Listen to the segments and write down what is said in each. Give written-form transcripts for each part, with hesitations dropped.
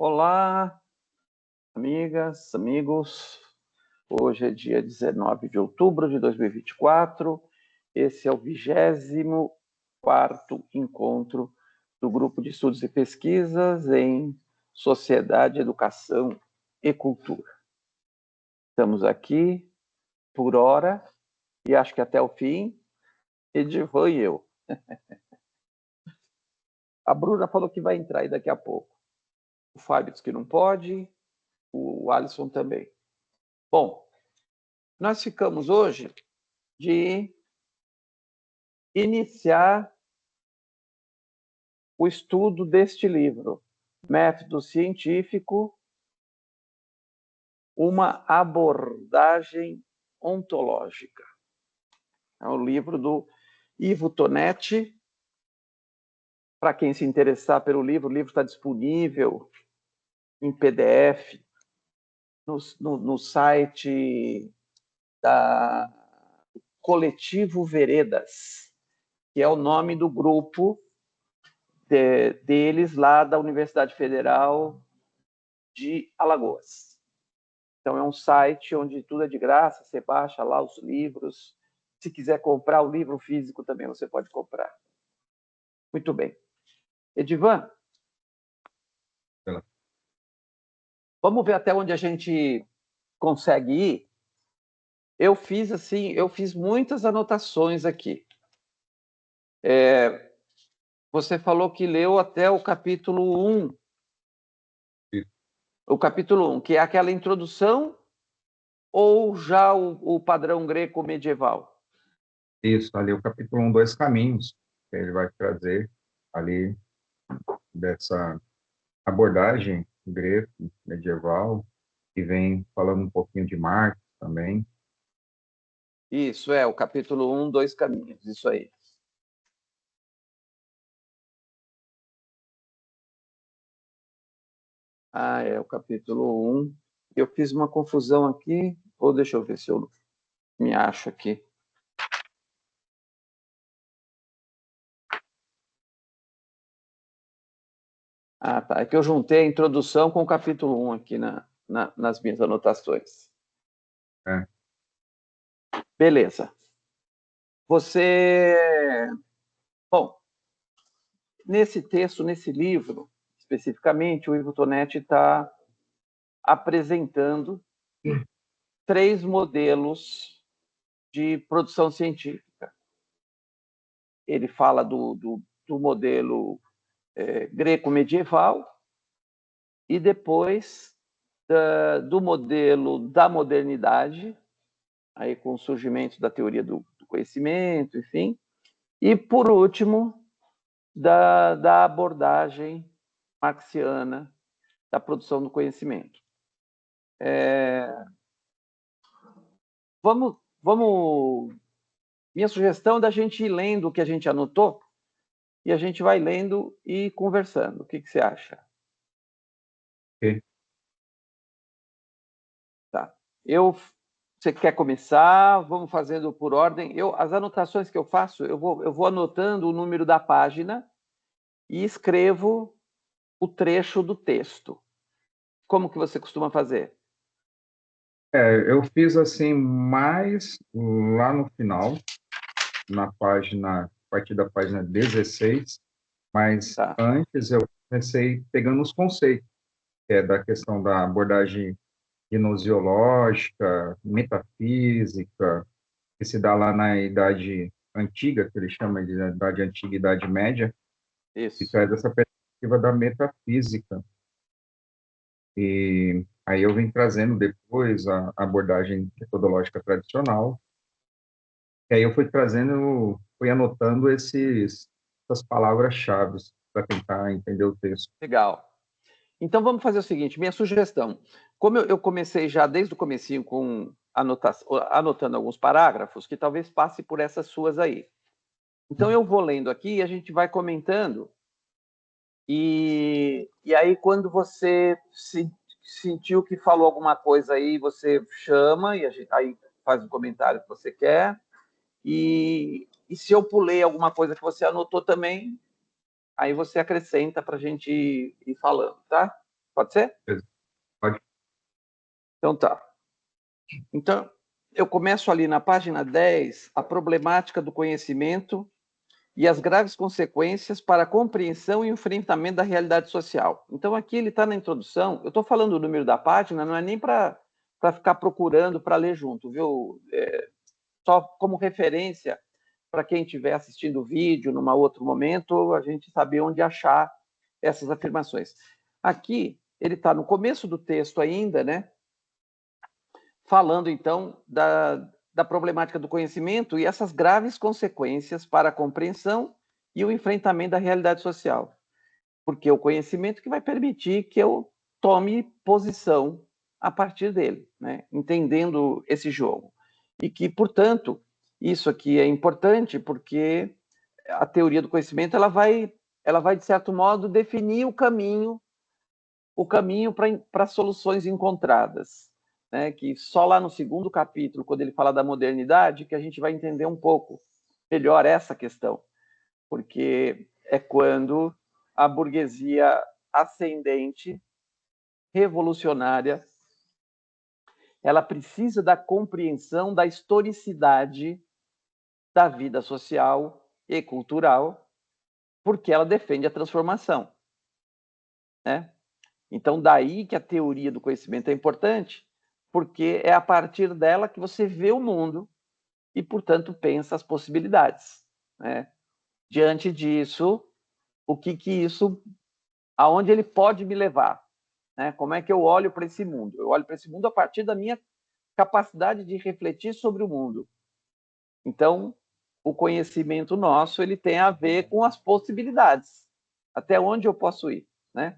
Olá, amigas, amigos. Hoje é dia 19 de outubro de 2024. Esse é o 24º encontro do Grupo de Estudos e Pesquisas em Sociedade, Educação e Cultura. Estamos aqui por hora e acho que até o fim, Edivan e eu. A Bruna falou que vai entrar aí daqui a pouco. O Fábio disse que não pode, o Alisson também. Bom, nós ficamos hoje de iniciar o estudo deste livro, Método Científico, uma abordagem ontológica. É o livro do Ivo Tonetti. Para quem se interessar pelo livro, o livro está disponível em PDF no site da Coletivo Veredas, que é o nome do grupo deles lá da Universidade Federal de Alagoas. Então é um site onde tudo é de graça, você baixa lá os livros. Se quiser comprar o livro físico também, você pode comprar. Muito bem. Edivan, vamos ver até onde a gente consegue ir? Eu fiz muitas anotações aqui. Você falou que leu até o capítulo 1. O capítulo 1, que é aquela introdução ou já o padrão greco medieval? Isso, ali o capítulo 1, Dois Caminhos, que ele vai trazer ali dessa abordagem greco medieval, que vem falando um pouquinho de Marx também. Isso, o capítulo 1, Dois Caminhos, isso aí. O capítulo 1. Eu fiz uma confusão aqui, ou deixa eu ver se eu me acho aqui. Tá. É que eu juntei a introdução com o capítulo 1 aqui nas minhas anotações. Beleza. Bom, nesse texto, nesse livro, especificamente, o Ivo Tonetti está apresentando 3 modelos de produção científica. Ele fala do modelo greco-medieval e depois do modelo da modernidade, aí com o surgimento da teoria do conhecimento, enfim, e, por último, da abordagem marxiana da produção do conhecimento. Minha sugestão é da gente ir lendo o que a gente anotou e a gente vai lendo e conversando. O que você acha? Okay. Tá. Você quer começar? Vamos fazendo por ordem. As anotações que eu faço, eu vou anotando o número da página e escrevo o trecho do texto. Como que você costuma fazer? Eu fiz assim mais lá no final, na página, a partir da página 16, mas antes eu comecei pegando os conceitos, que é da questão da abordagem gnoseológica, metafísica, que se dá lá na Idade Antiga, que ele chama de Idade Antiga e Idade Média, Isso. e traz essa perspectiva da metafísica. E aí eu vim trazendo depois a abordagem metodológica tradicional, e aí eu fui anotando essas palavras-chave para tentar entender o texto. Legal. Então vamos fazer o seguinte, minha sugestão. Como eu comecei já desde o comecinho com anotando alguns parágrafos, que talvez passe por essas suas aí. Então eu vou lendo aqui e a gente vai comentando. E aí quando você sentiu que falou alguma coisa aí, você chama e aí faz o comentário que você quer. E se eu pulei alguma coisa que você anotou também, aí você acrescenta para a gente ir falando, tá? Pode ser? Pode. Então tá. Então, eu começo ali na página 10, a problemática do conhecimento e as graves consequências para a compreensão e enfrentamento da realidade social. Então, aqui ele está na introdução, eu estou falando o número da página, não é nem para ficar procurando para ler junto, viu? Só como referência para quem estiver assistindo o vídeo num outro momento, a gente saber onde achar essas afirmações. Aqui, ele está no começo do texto ainda, né? Falando, então, da problemática do conhecimento e essas graves consequências para a compreensão e o enfrentamento da realidade social. Porque é o conhecimento que vai permitir que eu tome posição a partir dele, né? Entendendo esse jogo. E que, portanto, isso aqui é importante porque a teoria do conhecimento ela vai, de certo modo, definir o caminho para soluções encontradas. Né? Que só lá no segundo capítulo, quando ele fala da modernidade, que a gente vai entender um pouco melhor essa questão. Porque é quando a burguesia ascendente, revolucionária, ela precisa da compreensão da historicidade da vida social e cultural, porque ela defende a transformação. Né? Então, daí que a teoria do conhecimento é importante, porque é a partir dela que você vê o mundo e, portanto, pensa as possibilidades. Né? Diante disso, o que isso, aonde ele pode me levar? Né? Como é que eu olho para esse mundo? Eu olho para esse mundo a partir da minha capacidade de refletir sobre o mundo. Então, o conhecimento nosso ele tem a ver com as possibilidades. Até onde eu posso ir, né?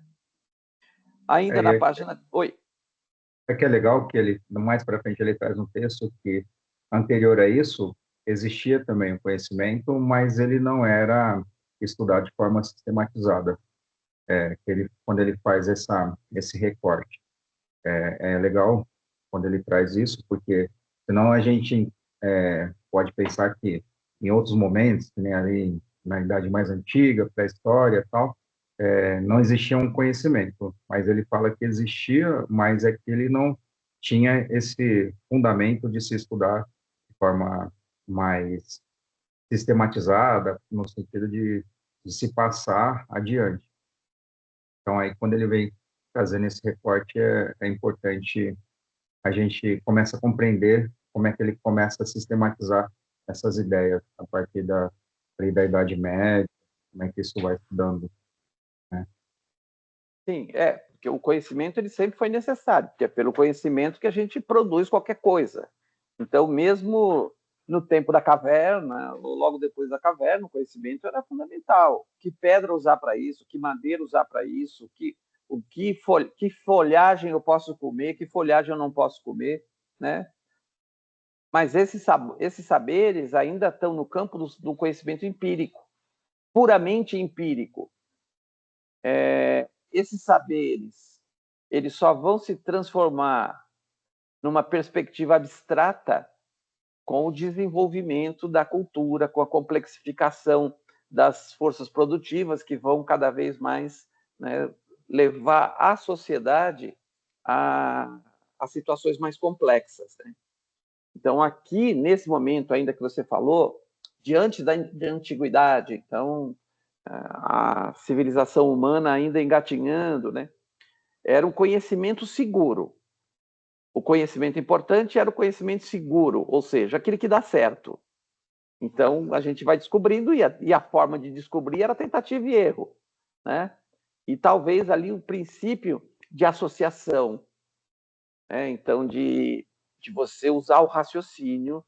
Ainda na página... Oi. É que é legal que ele, mais para frente, ele traz um texto que, anterior a isso, existia também o conhecimento, mas ele não era estudado de forma sistematizada. Quando ele faz esse recorte. É legal quando ele traz isso, porque senão a gente pode pensar que em outros momentos, que nem ali na idade mais antiga, pré-história e tal, não existia um conhecimento, mas ele fala que existia, mas é que ele não tinha esse fundamento de se estudar de forma mais sistematizada, no sentido de se passar adiante. Então, aí, quando ele vem trazendo esse recorte, é importante a gente começa a compreender como é que ele começa a sistematizar essas ideias a partir da Idade Média, como é que isso vai estudando, né? Sim, porque o conhecimento ele sempre foi necessário, porque é pelo conhecimento que a gente produz qualquer coisa. Então, mesmo no tempo da caverna, ou logo depois da caverna, o conhecimento era fundamental. Que pedra usar para isso, que madeira usar para isso, que folhagem eu posso comer, que folhagem eu não posso comer, né? Mas esses saberes ainda estão no campo do conhecimento empírico, puramente empírico. Esses saberes, eles só vão se transformar numa perspectiva abstrata com o desenvolvimento da cultura, com a complexificação das forças produtivas que vão cada vez mais, né, levar a sociedade a situações mais complexas. Né? Então, aqui, nesse momento ainda que você falou, diante da antiguidade, então, a civilização humana ainda engatinhando, né? Era um conhecimento seguro. O conhecimento importante era o conhecimento seguro, ou seja, aquele que dá certo. Então, a gente vai descobrindo, e a forma de descobrir era tentativa e erro. Né? E talvez ali o princípio de associação. Né? Então, de você usar o raciocínio,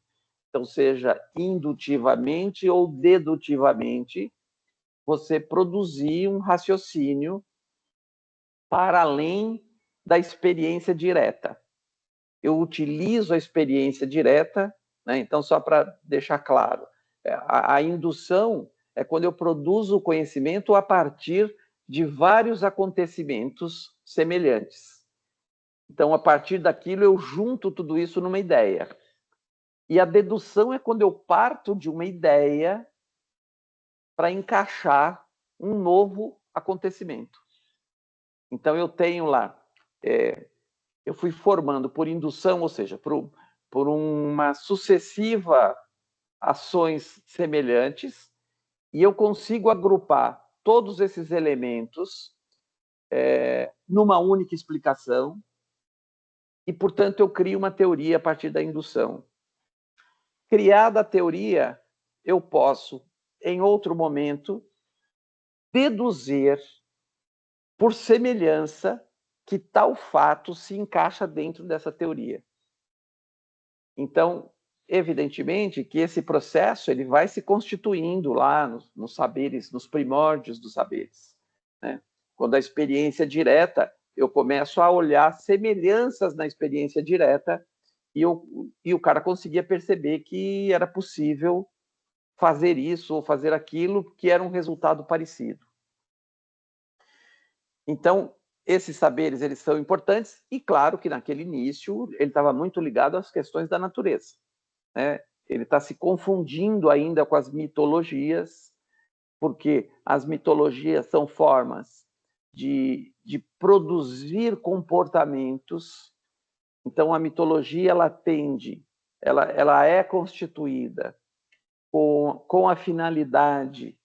então, seja indutivamente ou dedutivamente, você produzir um raciocínio para além da experiência direta. Eu utilizo a experiência direta, né? Então, só para deixar claro, a indução é quando eu produzo o conhecimento a partir de vários acontecimentos semelhantes. Então, a partir daquilo, eu junto tudo isso numa ideia. E a dedução é quando eu parto de uma ideia para encaixar um novo acontecimento. Então, eu tenho lá, eu fui formando por indução, ou seja, por uma sucessiva ações semelhantes, e eu consigo agrupar todos esses elementos numa única explicação, e, portanto, eu crio uma teoria a partir da indução. Criada a teoria, eu posso, em outro momento, deduzir, por semelhança, que tal fato se encaixa dentro dessa teoria. Então, evidentemente que esse processo ele vai se constituindo lá nos saberes, nos primórdios dos saberes, né? Quando a experiência direta, eu começo a olhar semelhanças na experiência direta e o cara conseguia perceber que era possível fazer isso ou fazer aquilo, que era um resultado parecido. Então, esses saberes eles são importantes e, claro, que naquele início ele estava muito ligado às questões da natureza, né? Ele está se confundindo ainda com as mitologias, porque as mitologias são formas de produzir comportamentos. Então, a mitologia ela tende, ela é constituída com a finalidade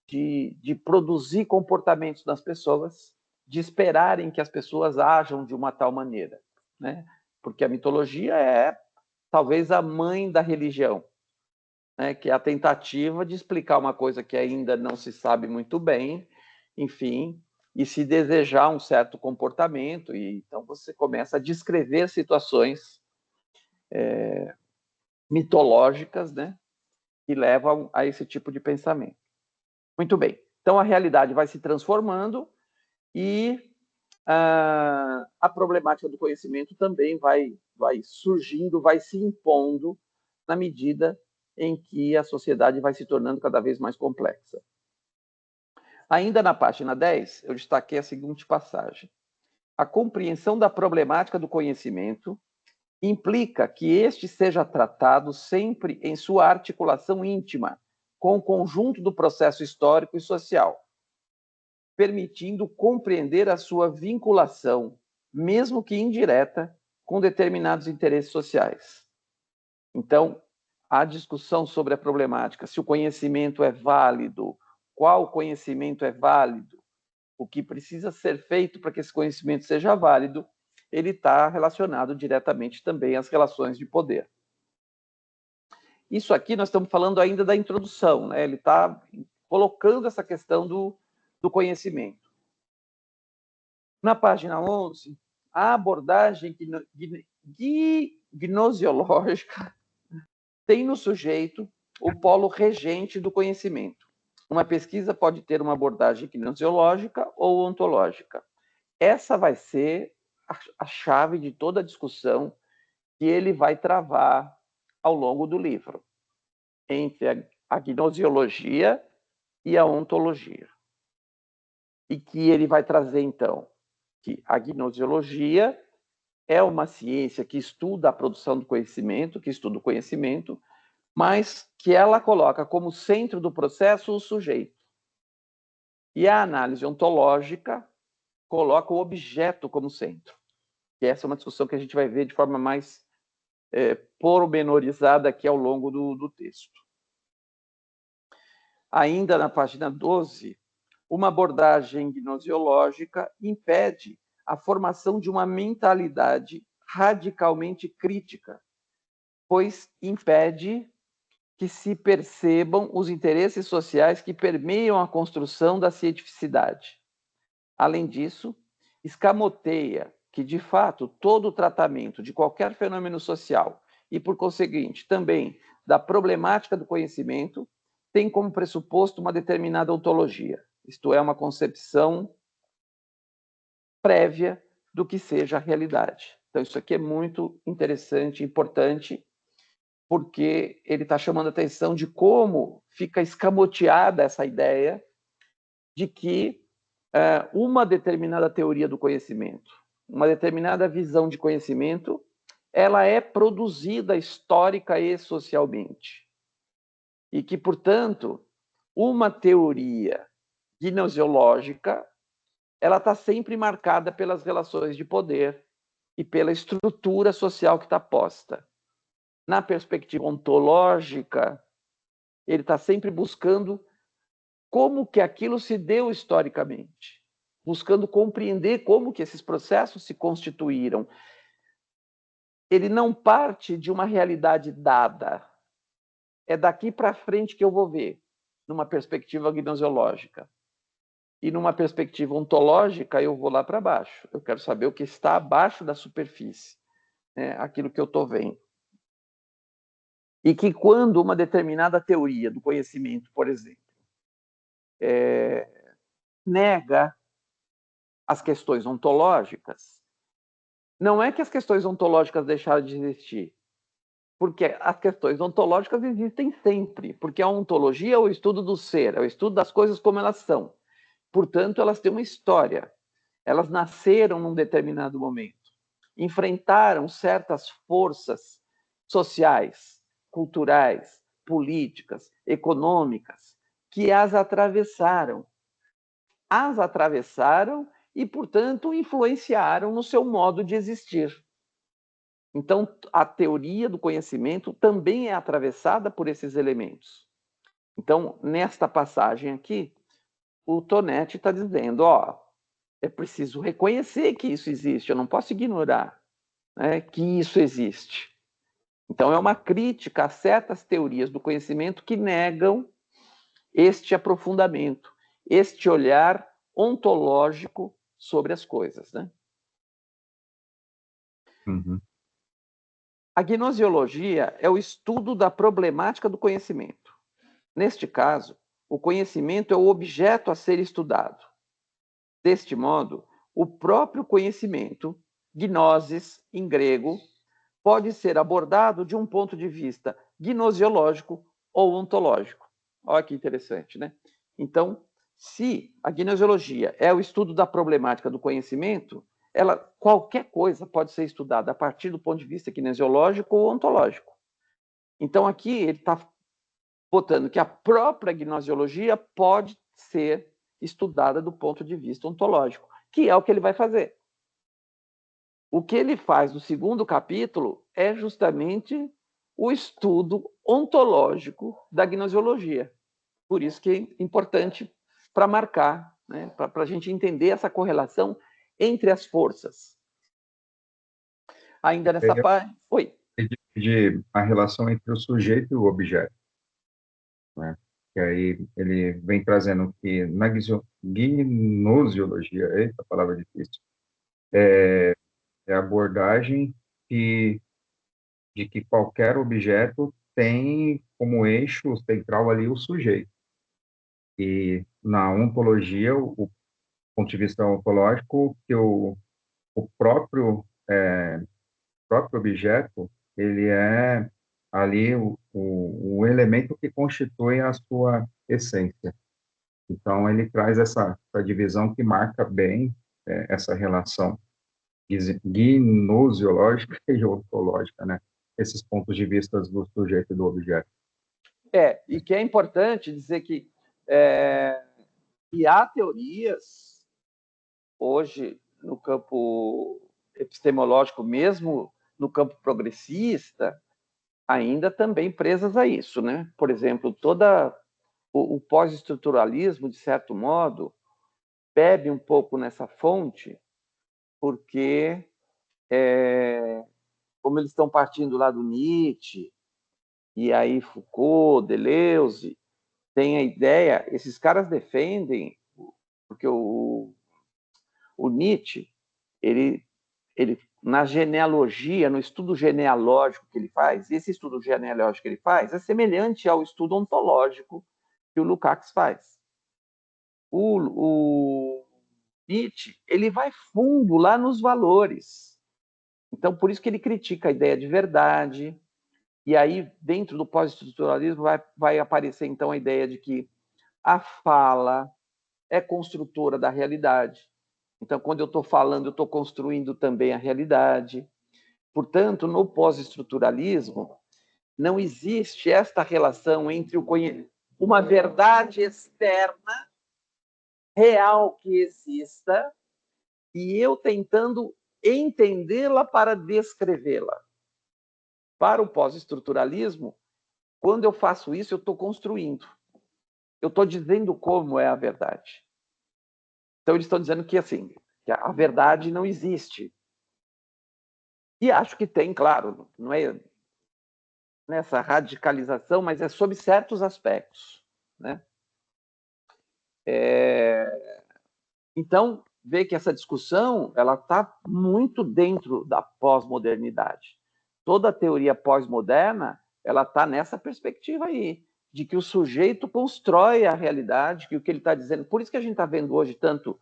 de produzir comportamentos nas pessoas, de esperarem que as pessoas ajam de uma tal maneira, né? Porque a mitologia é talvez a mãe da religião, né? Que é a tentativa de explicar uma coisa que ainda não se sabe muito bem, enfim, e se desejar um certo comportamento, e então você começa a descrever situações mitológicas, né? Que levam a esse tipo de pensamento. Muito bem. Então, a realidade vai se transformando e a problemática do conhecimento também vai surgindo, vai se impondo na medida em que a sociedade vai se tornando cada vez mais complexa. Ainda na página 10, eu destaquei a seguinte passagem. A compreensão da problemática do conhecimento implica que este seja tratado sempre em sua articulação íntima com o conjunto do processo histórico e social, permitindo compreender a sua vinculação, mesmo que indireta, com determinados interesses sociais. Então, a discussão sobre a problemática, se o conhecimento é válido, qual conhecimento é válido, o que precisa ser feito para que esse conhecimento seja válido, ele está relacionado diretamente também às relações de poder. Isso aqui nós estamos falando ainda da introdução, né? Ele está colocando essa questão do conhecimento. Na página 11, a abordagem gnosiológica tem no sujeito o polo regente do conhecimento. Uma pesquisa pode ter uma abordagem gnosiológica ou ontológica. Essa vai ser a chave de toda a discussão que ele vai travar ao longo do livro, entre a gnosiologia e a ontologia. E que ele vai trazer, então, que a gnosiologia é uma ciência que estuda a produção do conhecimento, que estuda o conhecimento, mas que ela coloca como centro do processo o sujeito. E a análise ontológica coloca o objeto como centro. E essa é uma discussão que a gente vai ver de forma mais pormenorizada aqui ao longo do texto. Ainda na página 12, uma abordagem gnosiológica impede a formação de uma mentalidade radicalmente crítica, pois impede que se percebam os interesses sociais que permeiam a construção da cientificidade. Além disso, escamoteia que, de fato, todo o tratamento de qualquer fenômeno social e, por conseguinte, também da problemática do conhecimento, tem como pressuposto uma determinada ontologia, isto é, uma concepção prévia do que seja a realidade. Então, isso aqui é muito interessante, importante, porque ele está chamando a atenção de como fica escamoteada essa ideia de que uma determinada teoria do conhecimento, uma determinada visão de conhecimento, ela é produzida histórica e socialmente. E que, portanto, uma teoria gnosiológica ela está sempre marcada pelas relações de poder e pela estrutura social que está posta. Na perspectiva ontológica, ele está sempre buscando como que aquilo se deu historicamente, buscando compreender como que esses processos se constituíram. Ele não parte de uma realidade dada. É daqui para frente que eu vou ver, numa perspectiva gnoseológica. E numa perspectiva ontológica, eu vou lá para baixo. Eu quero saber o que está abaixo da superfície, né? Aquilo que eu estou vendo. E que quando uma determinada teoria do conhecimento, por exemplo, nega as questões ontológicas, não é que as questões ontológicas deixaram de existir, porque as questões ontológicas existem sempre, porque a ontologia é o estudo do ser, é o estudo das coisas como elas são. Portanto, elas têm uma história. Elas nasceram num determinado momento, enfrentaram certas forças sociais, culturais, políticas, econômicas, que as atravessaram. As atravessaram e, portanto, influenciaram no seu modo de existir. Então, a teoria do conhecimento também é atravessada por esses elementos. Então, nesta passagem aqui, o Tonetti está dizendo, é preciso reconhecer que isso existe, eu não posso ignorar, né, que isso existe. Então, é uma crítica a certas teorias do conhecimento que negam este aprofundamento, este olhar ontológico sobre as coisas, né? Uhum. A gnosiologia é o estudo da problemática do conhecimento. Neste caso, o conhecimento é o objeto a ser estudado. Deste modo, o próprio conhecimento, gnosis em grego, pode ser abordado de um ponto de vista gnosiológico ou ontológico. Olha que interessante, né? Então, se a gnosiologia é o estudo da problemática do conhecimento, qualquer coisa pode ser estudada a partir do ponto de vista gnosiológico ou ontológico. Então, aqui ele está botando que a própria gnosiologia pode ser estudada do ponto de vista ontológico, que é o que ele vai fazer. O que ele faz no segundo capítulo é justamente o estudo ontológico da gnosiologia. Por isso que é importante para marcar, né, para a gente entender essa correlação entre as forças. Ainda nessa parte... Oi. De a relação entre o sujeito e o objeto, né? Que aí ele vem trazendo que na gnosiologia, eita, palavra difícil, é a abordagem de que qualquer objeto tem como eixo central ali o sujeito. E na ontologia, o ponto de vista ontológico, que o próprio objeto, ele é ali o elemento que constitui a sua essência. Então, ele traz essa divisão que marca bem essa relação gnosiológica e ontológica, né? Esses pontos de vista do sujeito e do objeto. E que é importante dizer que há teorias, hoje, no campo epistemológico, mesmo no campo progressista, ainda também presas a isso, né? Por exemplo, o pós-estruturalismo, de certo modo, bebe um pouco nessa fonte, porque, como eles estão partindo lá do Nietzsche, e aí Foucault, Deleuze, tem a ideia, esses caras defendem, porque o Nietzsche, ele na genealogia, no estudo genealógico que ele faz, esse estudo genealógico que ele faz é semelhante ao estudo ontológico que o Lukács faz. O Nietzsche, ele vai fundo lá nos valores. Então, por isso que ele critica a ideia de verdade. E aí, dentro do pós-estruturalismo, vai aparecer, então, a ideia de que a fala é construtora da realidade. Então, quando eu estou falando, eu estou construindo também a realidade. Portanto, no pós-estruturalismo, não existe esta relação entre uma verdade externa real que exista e eu tentando entendê-la para descrevê-la. Para o pós-estruturalismo, quando eu faço isso, eu estou construindo. Eu estou dizendo como é a verdade. Então, eles estão dizendo que, assim, que a verdade não existe. E acho que tem, claro, não é nessa radicalização, mas é sob certos aspectos, né? Então, vê que essa discussão ela está muito dentro da pós-modernidade. Toda a teoria pós-moderna ela está nessa perspectiva aí, de que o sujeito constrói a realidade, que o que ele está dizendo... Por isso que a gente está vendo hoje tanto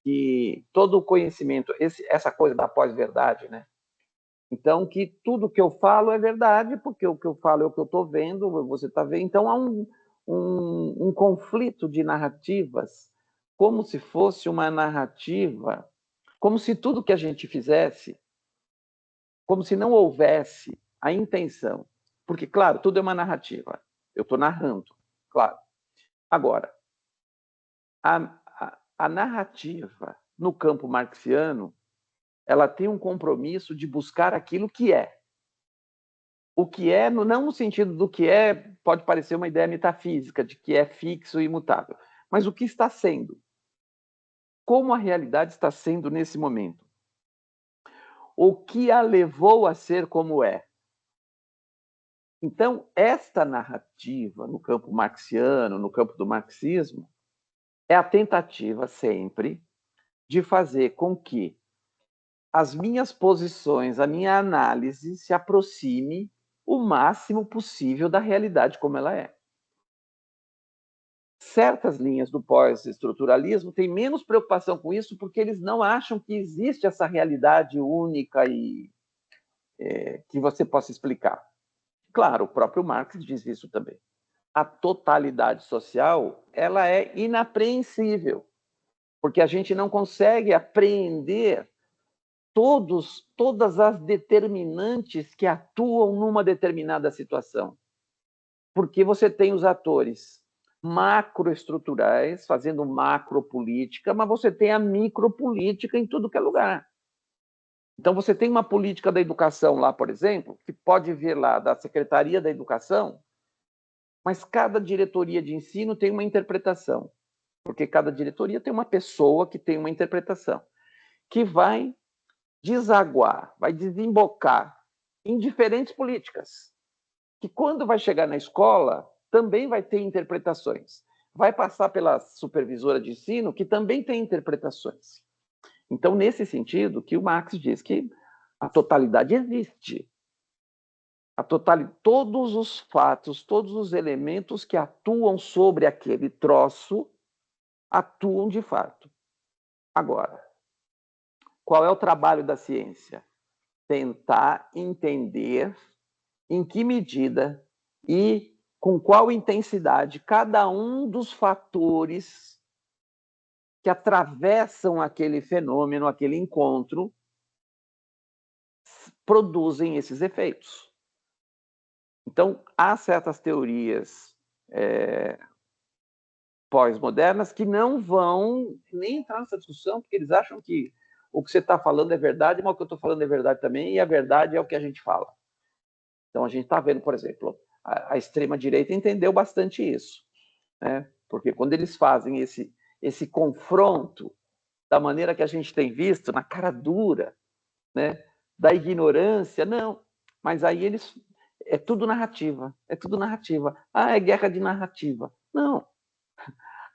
que todo o conhecimento, essa coisa da pós-verdade, né? Então, que tudo que eu falo é verdade, porque o que eu falo é o que eu estou vendo, você está vendo. Então, há um conflito de narrativas, como se fosse uma narrativa, como se tudo que a gente fizesse, como se não houvesse a intenção. Porque, claro, tudo é uma narrativa. Eu estou narrando, claro. Agora, a narrativa no campo marxiano, ela tem um compromisso de buscar aquilo que é. O que é, não no sentido do que é, pode parecer uma ideia metafísica, de que é fixo e imutável, mas o que está sendo. Como a realidade está sendo nesse momento. O que a levou a ser como é. Então, esta narrativa, no campo marxiano, no campo do marxismo, é a tentativa sempre de fazer com que as minhas posições, a minha análise se aproxime o máximo possível da realidade como ela é. Certas linhas do pós-estruturalismo têm menos preocupação com isso porque eles não acham que existe essa realidade única e que você possa explicar. Claro, o próprio Marx diz isso também. A totalidade social ela é inapreensível, porque a gente não consegue apreender todas as determinantes que atuam numa determinada situação. Porque você tem os atores macroestruturais fazendo macropolítica, mas você tem a micropolítica em tudo que é lugar. Então, você tem uma política da educação lá, por exemplo, que pode vir lá da Secretaria da Educação, mas cada diretoria de ensino tem uma interpretação, porque cada diretoria tem uma pessoa que tem uma interpretação, que vai desaguar, vai desembocar em diferentes políticas, que quando vai chegar na escola, também vai ter interpretações. Vai passar pela supervisora de ensino, que também tem interpretações. Então, nesse sentido, que o Marx diz que a totalidade existe. Todos os fatos, todos os elementos que atuam sobre aquele troço, atuam de fato. Agora, qual é o trabalho da ciência? Tentar entender em que medida e com qual intensidade cada um dos fatores que atravessam aquele fenômeno, aquele encontro, produzem esses efeitos. Então, há certas teorias pós-modernas que não vão nem entrar nessa discussão, porque eles acham que o que você está falando é verdade, mas o que eu estou falando é verdade também, e a verdade é o que a gente fala. Então, a gente está vendo, por exemplo, a extrema-direita entendeu bastante isso, né? Porque quando eles fazem esse confronto da maneira que a gente tem visto, na cara dura, né? Da ignorância, não. Mas aí eles... É tudo narrativa, é tudo narrativa. Ah, é guerra de narrativa. Não.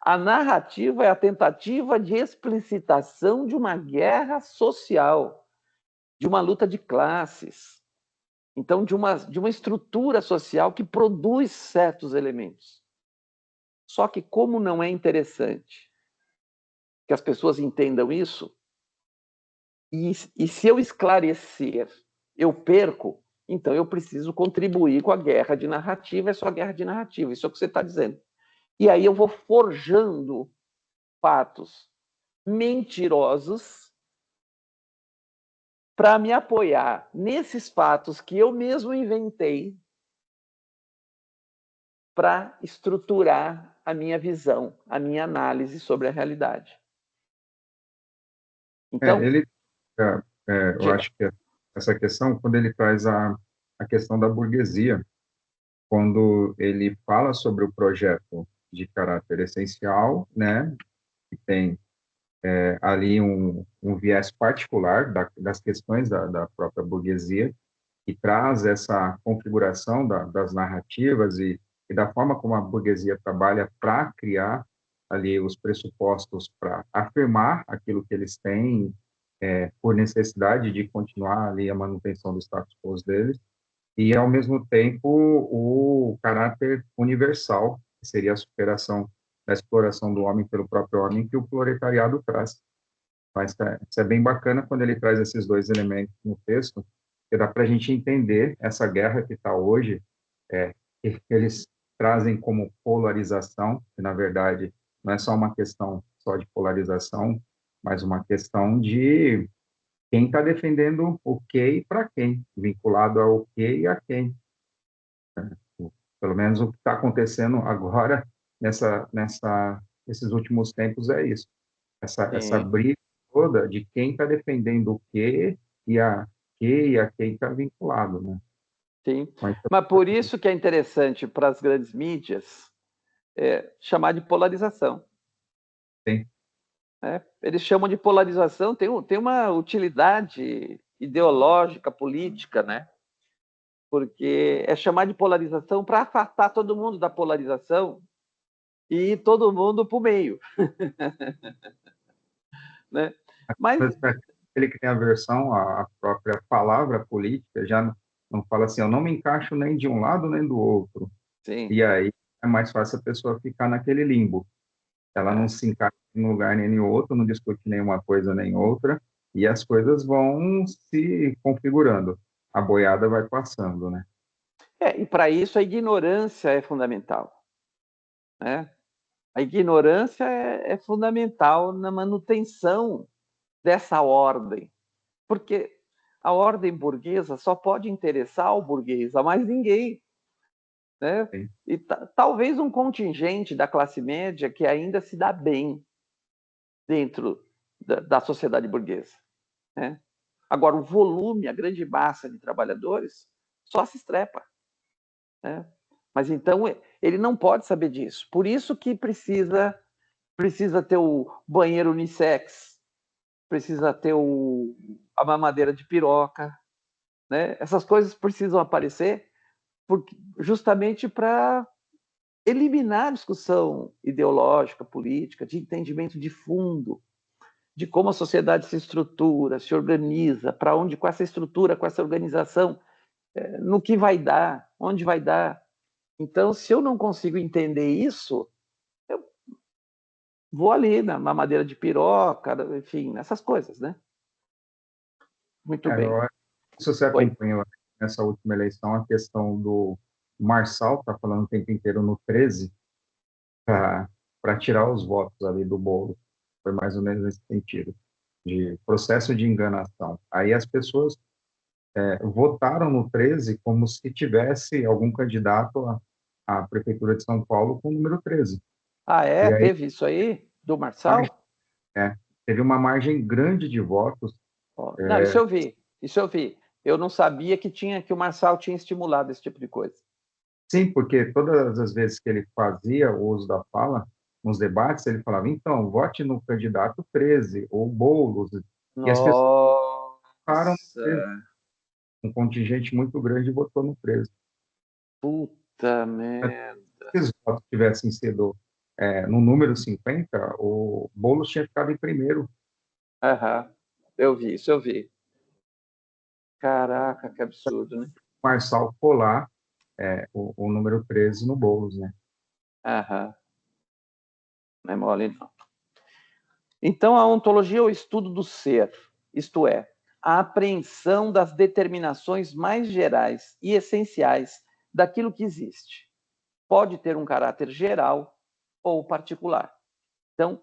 A narrativa é a tentativa de explicitação de uma guerra social, de uma luta de classes, então de uma estrutura social que produz certos elementos. Só que como não é interessante que as pessoas entendam isso, e se eu esclarecer, eu perco, então eu preciso contribuir com a guerra de narrativa, é só guerra de narrativa, isso é o que você está dizendo. E aí eu vou forjando fatos mentirosos para me apoiar nesses fatos que eu mesmo inventei para estruturar a minha visão, a minha análise sobre a realidade. Então, eu acho que essa questão, quando ele traz a questão da burguesia, quando ele fala sobre o projeto de caráter essencial, né, que tem ali um viés particular das questões da própria burguesia, que traz essa configuração das narrativas e da forma como a burguesia trabalha para criar ali os pressupostos para afirmar aquilo que eles têm por necessidade de continuar ali a manutenção do status quo deles, e, ao mesmo tempo, o caráter universal, que seria a superação da exploração do homem pelo próprio homem, que o proletariado traz. Mas isso é bem bacana quando ele traz esses dois elementos no texto, que dá para a gente entender essa guerra que está hoje, que eles trazem como polarização, que, na verdade, não é só uma questão só de polarização, mas uma questão de quem está defendendo o quê e para quem, vinculado ao quê e a quem. Pelo menos o que está acontecendo agora, nesses últimos tempos, é isso. Essa briga toda de quem está defendendo o quê e a quem está vinculado, né? Sim, mas por isso que é interessante para as grandes mídias chamar de polarização. Sim. Eles chamam de polarização, tem uma utilidade ideológica, política, né? Porque é chamar de polarização para afastar todo mundo da polarização e ir todo mundo para o meio. Né? Mas ele que tem aversão à própria palavra política, já não fala assim, eu não me encaixo nem de um lado nem do outro. sim. E aí é mais fácil a pessoa ficar naquele limbo. Ela não se encaixa em um lugar nem em outro, não discute nenhuma coisa nem outra, e as coisas vão se configurando. A boiada vai passando, né? E para isso a ignorância é fundamental. Né? A ignorância é fundamental na manutenção dessa ordem, porque a ordem burguesa só pode interessar ao burguês, a mais ninguém. Né? E talvez um contingente da classe média que ainda se dá bem dentro da sociedade burguesa. Né? Agora, o volume, a grande massa de trabalhadores, só se estrepa. Né? Mas então ele não pode saber disso. Por isso que precisa ter o banheiro unissex, precisa ter a mamadeira de piroca. Né? Essas coisas precisam aparecer justamente para eliminar a discussão ideológica, política, de entendimento de fundo, de como a sociedade se estrutura, se organiza, para onde, com essa estrutura, com essa organização, no que vai dar, onde vai dar. Então, se eu não consigo entender isso, eu vou ali na mamadeira de piroca, enfim, nessas coisas, né? Muito bem. Se você acompanhou nessa última eleição a questão do Marçal, está falando o tempo inteiro no 13, para tirar os votos ali do bolo. Foi mais ou menos nesse sentido, de processo de enganação. Aí as pessoas votaram no 13 como se tivesse algum candidato à Prefeitura de São Paulo com o número 13. Aí, teve isso aí do Marçal? Teve uma margem grande de votos. Não, isso eu vi. Eu não sabia que o Marçal tinha estimulado esse tipo de coisa. Sim, porque todas as vezes que ele fazia o uso da fala, nos debates, ele falava, então, vote no candidato 13, ou Boulos. E as pessoas votaram no 13. Um contingente muito grande votou no 13. Puta merda. Se os votos tivessem sido no número 50, o Boulos tinha ficado em primeiro. Eu vi. Caraca, que absurdo, né? Marçal colar o número 13 no Boulos, né? Não é mole, não. Então, a ontologia é o estudo do ser, isto é, a apreensão das determinações mais gerais e essenciais daquilo que existe. Pode ter um caráter geral ou particular. Então,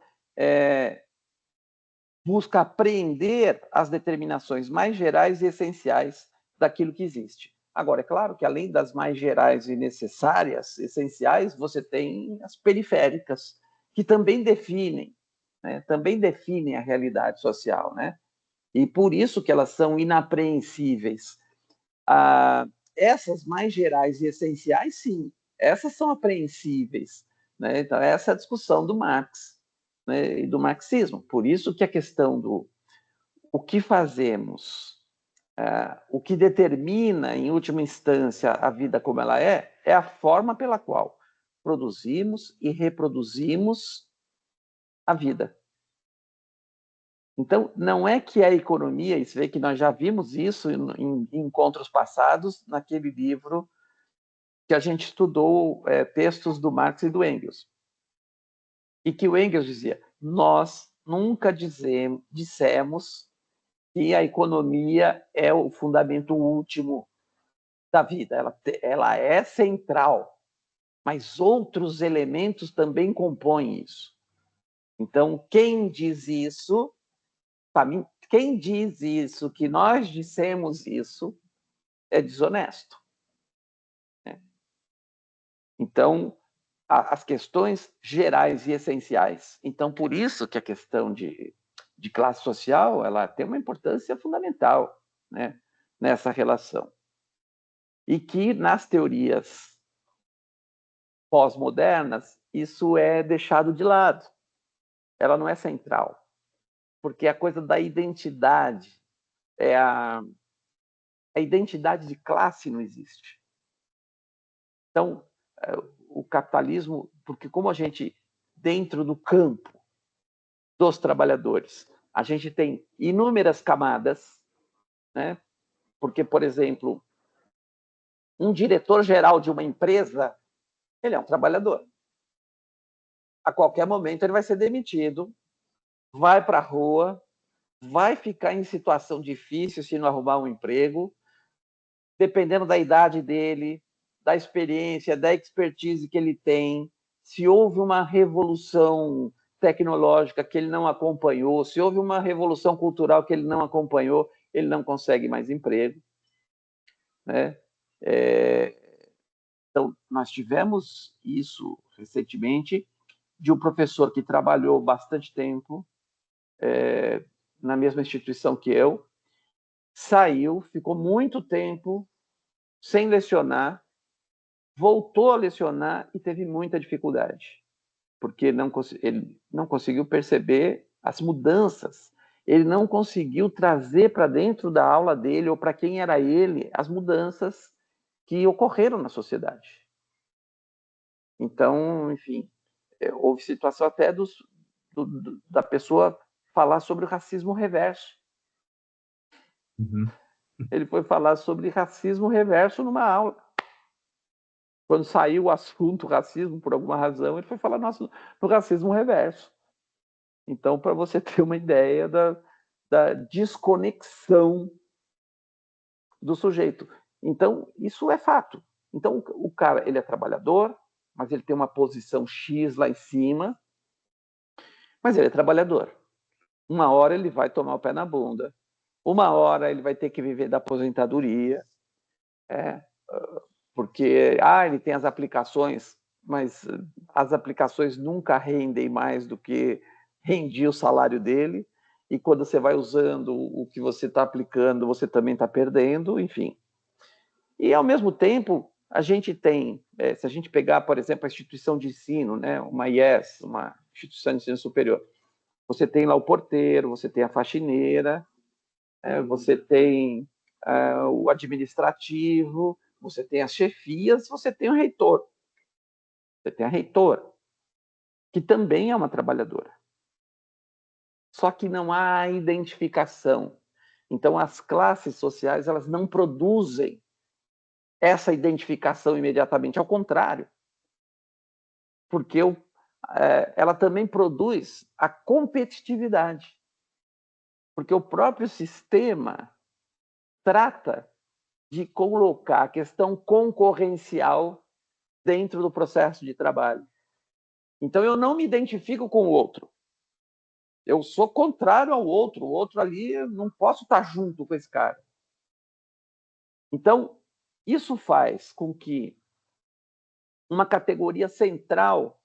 busca apreender as determinações mais gerais e essenciais daquilo que existe. Agora, é claro que além das mais gerais e necessárias, essenciais, você tem as periféricas, que também definem, né? Também definem a realidade social, né? E por isso que elas são inapreensíveis. Essas mais gerais e essenciais, sim, essas são apreensíveis, né? Então, essa é a discussão do Marx, né, e do marxismo. Por isso que a questão do o que fazemos, o que determina, em última instância, a vida como ela é a forma pela qual produzimos e reproduzimos a vida. Então, não é que a economia, e você vê que nós já vimos isso em encontros passados, naquele livro que a gente estudou textos do Marx e do Engels. E que o Engels dizia, nós nunca dissemos que a economia é o fundamento último da vida. Ela é central, mas outros elementos também compõem isso. Então, quem diz isso, para mim, quem diz isso, que nós dissemos isso, é desonesto. Então, as questões gerais e essenciais. Então, por isso que a questão de classe social ela tem uma importância fundamental, né, nessa relação. E que nas teorias pós-modernas isso é deixado de lado. Ela não é central, porque a coisa da identidade, a identidade de classe não existe. Então, o capitalismo, porque como a gente, dentro do campo dos trabalhadores, a gente tem inúmeras camadas, né? Porque, por exemplo, um diretor-geral de uma empresa, ele é um trabalhador. A qualquer momento ele vai ser demitido, vai para a rua, vai ficar em situação difícil se não arrumar um emprego, dependendo da idade dele, da experiência, da expertise que ele tem, se houve uma revolução tecnológica que ele não acompanhou, se houve uma revolução cultural que ele não acompanhou, ele não consegue mais emprego, né? Então, nós tivemos isso recentemente de um professor que trabalhou bastante tempo na mesma instituição que eu, saiu, ficou muito tempo sem lecionar, voltou a lecionar e teve muita dificuldade, porque ele não conseguiu perceber as mudanças, ele não conseguiu trazer para dentro da aula dele, ou para quem era ele, as mudanças que ocorreram na sociedade. Então, enfim, houve situação até da pessoa falar sobre o racismo reverso. Uhum. Ele foi falar sobre racismo reverso numa aula. Quando saiu o assunto racismo, por alguma razão, ele foi falar no racismo reverso. Então, para você ter uma ideia da desconexão do sujeito. Então, isso é fato. Então, o cara, ele é trabalhador, mas ele tem uma posição X lá em cima, mas ele é trabalhador. Uma hora ele vai tomar o pé na bunda. Uma hora ele vai ter que viver da aposentadoria. Porque ele tem as aplicações, mas as aplicações nunca rendem mais do que rendia o salário dele, e quando você vai usando o que você está aplicando, você também está perdendo, enfim. E, ao mesmo tempo, a gente tem, se a gente pegar, por exemplo, a instituição de ensino, né, uma IES, uma instituição de ensino superior, você tem lá o porteiro, você tem a faxineira, você tem o administrativo, você tem as chefias, você tem o reitor. Você tem a reitora, que também é uma trabalhadora. Só que não há identificação. Então, as classes sociais elas não produzem essa identificação imediatamente, ao contrário. Porque ela também produz a competitividade. Porque o próprio sistema trata de colocar a questão concorrencial dentro do processo de trabalho. Então, eu não me identifico com o outro. Eu sou contrário ao outro. O outro ali, eu não posso estar junto com esse cara. Então, Isso faz com que uma categoria central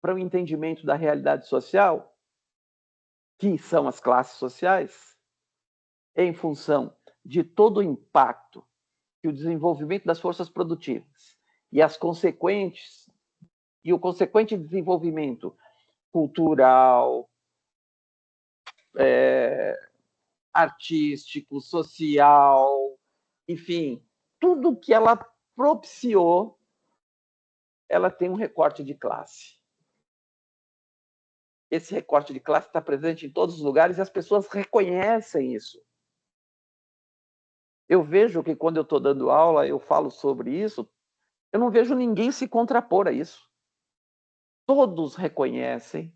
para o entendimento da realidade social, que são as classes sociais, em função de todo o impacto que o desenvolvimento das forças produtivas e o consequente desenvolvimento cultural, artístico, social, enfim, tudo que ela propiciou, ela tem um recorte de classe. Esse recorte de classe está presente em todos os lugares e as pessoas reconhecem isso. Eu vejo que quando eu estou dando aula, eu falo sobre isso, eu não vejo ninguém se contrapor a isso. Todos reconhecem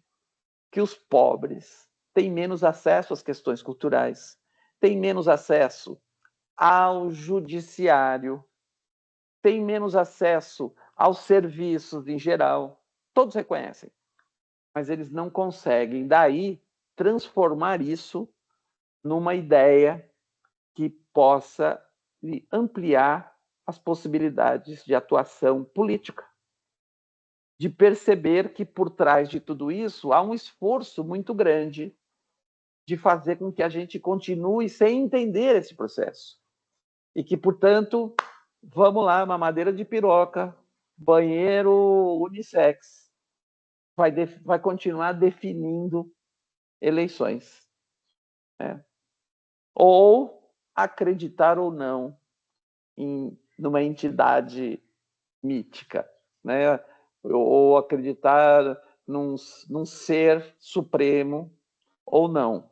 que os pobres têm menos acesso às questões culturais, têm menos acesso ao judiciário, têm menos acesso aos serviços em geral. Todos reconhecem. Mas eles não conseguem, daí, transformar isso numa ideia que possa ampliar as possibilidades de atuação política. De perceber que, por trás de tudo isso, há um esforço muito grande de fazer com que a gente continue sem entender esse processo. E que, portanto, vamos lá, mamadeira de piroca, banheiro unissex, vai continuar definindo eleições. Né? Ou acreditar ou não numa entidade mítica, né? Ou acreditar num ser supremo ou não.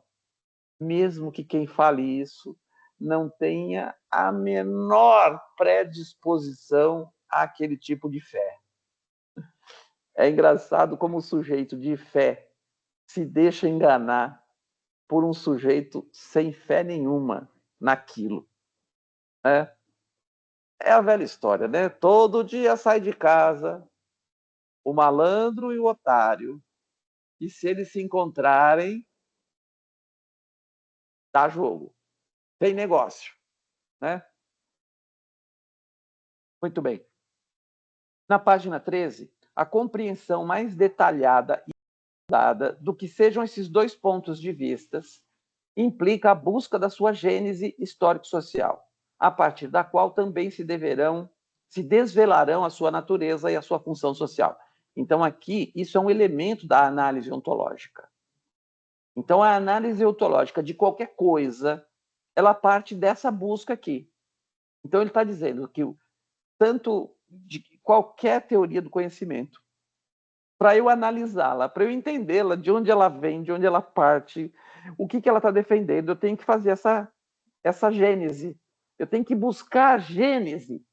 Mesmo que quem fale isso não tenha a menor predisposição àquele tipo de fé. É engraçado como o sujeito de fé se deixa enganar por um sujeito sem fé nenhuma naquilo. Né? É a velha história, né? Todo dia sai de casa o malandro e o otário, e se eles se encontrarem, dá jogo. Tem negócio, né? Muito bem. Na página 13, a compreensão mais detalhada e dada do que sejam esses dois pontos de vista implica a busca da sua gênese histórico-social, a partir da qual também se desvelarão a sua natureza e a sua função social. Então, aqui, isso é um elemento da análise ontológica. Então, a análise ontológica de qualquer coisa, ela parte dessa busca aqui. Então, ele está dizendo que tanto de qualquer teoria do conhecimento, para eu analisá-la, para eu entendê-la, de onde ela vem, de onde ela parte, o que ela está defendendo, eu tenho que fazer essa gênese. Eu tenho que buscar a gênese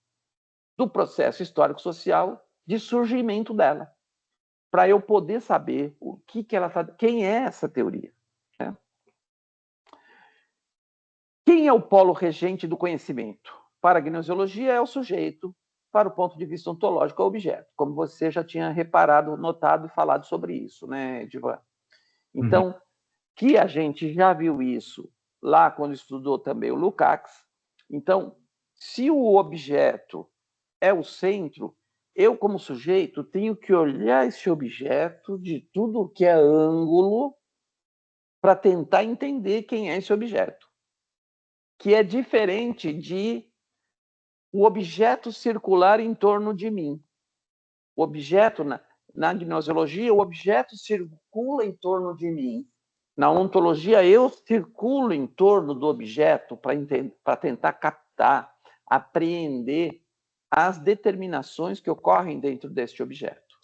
do processo histórico-social de surgimento dela, para eu poder saber o que ela está, quem é essa teoria. Né? Quem é o polo regente do conhecimento? Para a gnoseologia é o sujeito, para o ponto de vista ontológico é o objeto, como você já tinha reparado, notado e falado sobre isso, né, Divan? Então, que a gente já viu isso lá quando estudou também o Lukács. Então, se o objeto é o centro, eu, como sujeito, tenho que olhar esse objeto de tudo que é ângulo para tentar entender quem é esse objeto, que é diferente de o objeto circular em torno de mim. O objeto, na gnoseologia, o objeto circula em torno de mim. Na ontologia, eu circulo em torno do objeto para tentar captar, apreender as determinações que ocorrem dentro deste objeto.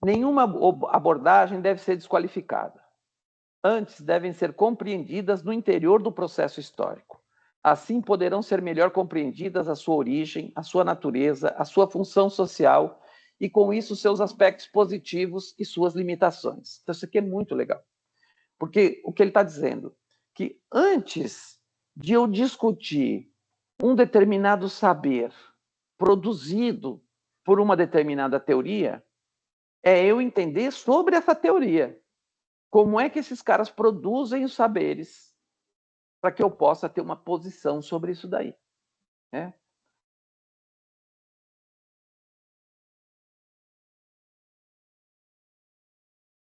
Nenhuma abordagem deve ser desqualificada. Antes, devem ser compreendidas no interior do processo histórico. Assim, poderão ser melhor compreendidas a sua origem, a sua natureza, a sua função social e, com isso, seus aspectos positivos e suas limitações. Então, isso aqui é muito legal. Porque o que ele está dizendo? Que antes de eu discutir um determinado saber produzido por uma determinada teoria, é eu entender sobre essa teoria. Como é que esses caras produzem os saberes para que eu possa ter uma posição sobre isso daí. né?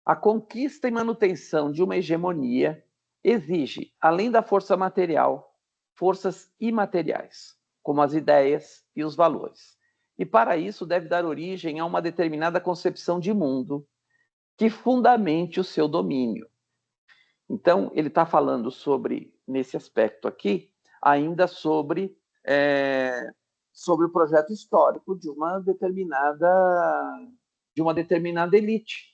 A conquista e manutenção de uma hegemonia exige, além da força material, forças imateriais, como as ideias e os valores. E para isso deve dar origem a uma determinada concepção de mundo que fundamente o seu domínio. Então, ele está falando sobre, nesse aspecto aqui, ainda sobre o projeto histórico de uma determinada elite.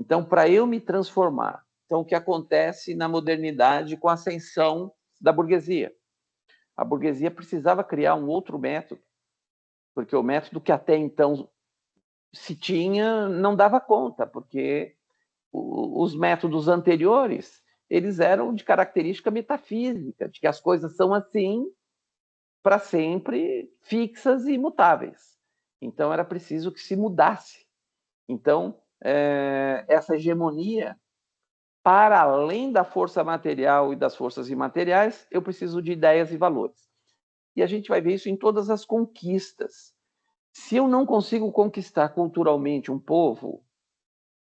Então, para eu me transformar, então o que acontece na modernidade com a ascensão da burguesia? A burguesia precisava criar um outro método, porque o método que até então se tinha não dava conta, porque os métodos anteriores, eles eram de característica metafísica, de que as coisas são assim para sempre, fixas e imutáveis. Então, era preciso que se mudasse. Então, essa hegemonia, para além da força material e das forças imateriais, eu preciso de ideias e valores. E a gente vai ver isso em todas as conquistas. Se eu não consigo conquistar culturalmente um povo,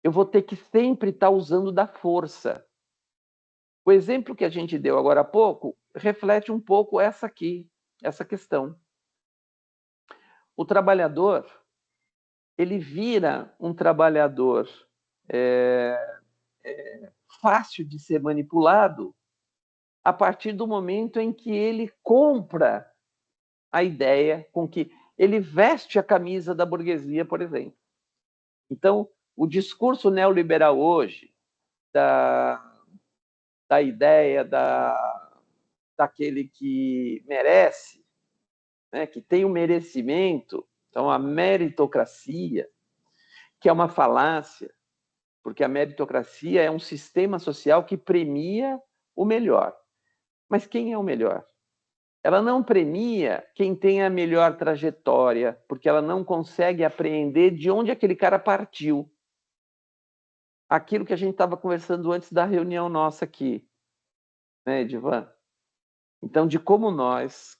eu vou ter que sempre estar usando da força. O exemplo que a gente deu agora há pouco reflete um pouco essa questão. O trabalhador, ele vira um trabalhador fácil de ser manipulado a partir do momento em que ele compra a ideia com que ele veste a camisa da burguesia, por exemplo. Então, o discurso neoliberal hoje, da ideia daquele que merece, né, que tem o merecimento, então a meritocracia, que é uma falácia, porque a meritocracia é um sistema social que premia o melhor. Mas quem é o melhor? Ela não premia quem tem a melhor trajetória, porque ela não consegue apreender de onde aquele cara partiu. Aquilo que a gente estava conversando antes da reunião nossa aqui, né, Edivan? Então, de como nós,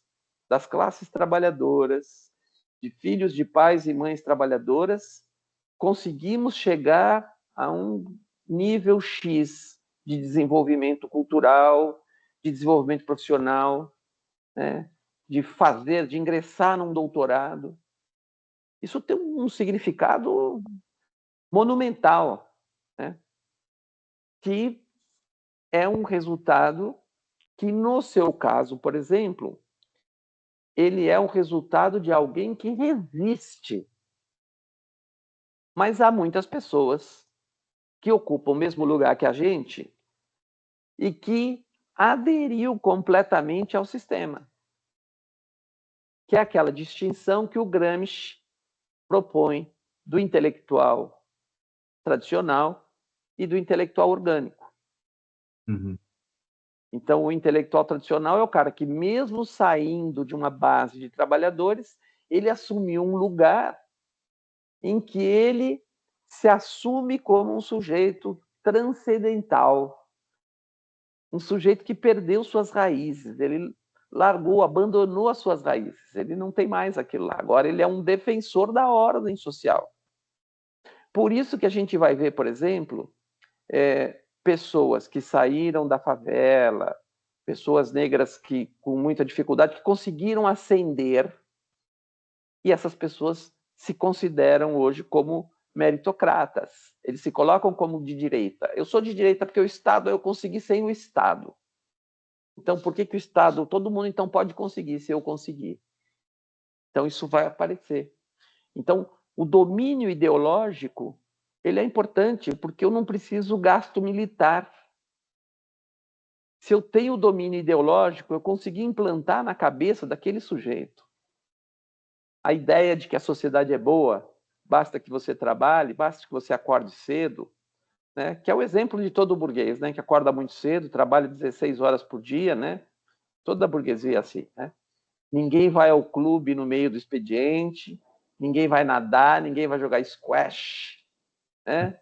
das classes trabalhadoras, de filhos de pais e mães trabalhadoras, conseguimos chegar a um nível X de desenvolvimento cultural, de desenvolvimento profissional, né? De ingressar num doutorado. Isso tem um significado monumental, né? Que é um resultado que, no seu caso, por exemplo, ele é um resultado de alguém que resiste. Mas há muitas pessoas que ocupam o mesmo lugar que a gente e que aderiu completamente ao sistema, que é aquela distinção que o Gramsci propõe do intelectual tradicional e do intelectual orgânico. Uhum. Então, o intelectual tradicional é o cara que, mesmo saindo de uma base de trabalhadores, ele assumiu um lugar em que ele se assume como um sujeito transcendental, um sujeito que perdeu suas raízes, ele largou, abandonou as suas raízes, ele não tem mais aquilo lá. Agora ele é um defensor da ordem social. Por isso que a gente vai ver, por exemplo, pessoas que saíram da favela, pessoas negras que com muita dificuldade, que conseguiram ascender, e essas pessoas se consideram hoje como meritocratas. Eles se colocam como de direita. Eu sou de direita porque o Estado, eu consegui sem o Estado. Então, por que o Estado, todo mundo então pode conseguir se eu conseguir? Então, isso vai aparecer. Então, o domínio ideológico, ele é importante porque eu não preciso gasto militar. Se eu tenho o domínio ideológico, eu consegui implantar na cabeça daquele sujeito a ideia de que a sociedade é boa, basta que você trabalhe, basta que você acorde cedo, né? Que é o exemplo de todo burguês, né? Que acorda muito cedo, trabalha 16 horas por dia, né? Toda a burguesia é assim, né? Ninguém vai ao clube no meio do expediente, ninguém vai nadar, ninguém vai jogar squash, né?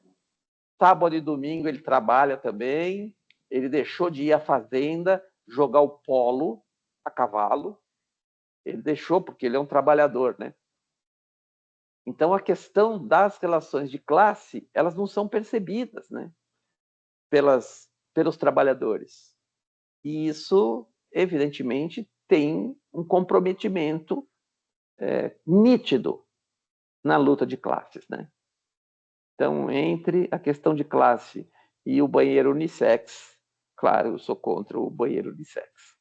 Sábado e domingo ele trabalha também, ele deixou de ir à fazenda jogar o polo a cavalo, Ele deixou porque ele é um trabalhador, né? Então, a questão das relações de classe, elas não são percebidas, né? Pelos trabalhadores. E isso, evidentemente, tem um comprometimento nítido na luta de classes, né? Então, entre a questão de classe e o banheiro unissex, claro, eu sou contra o banheiro unissex.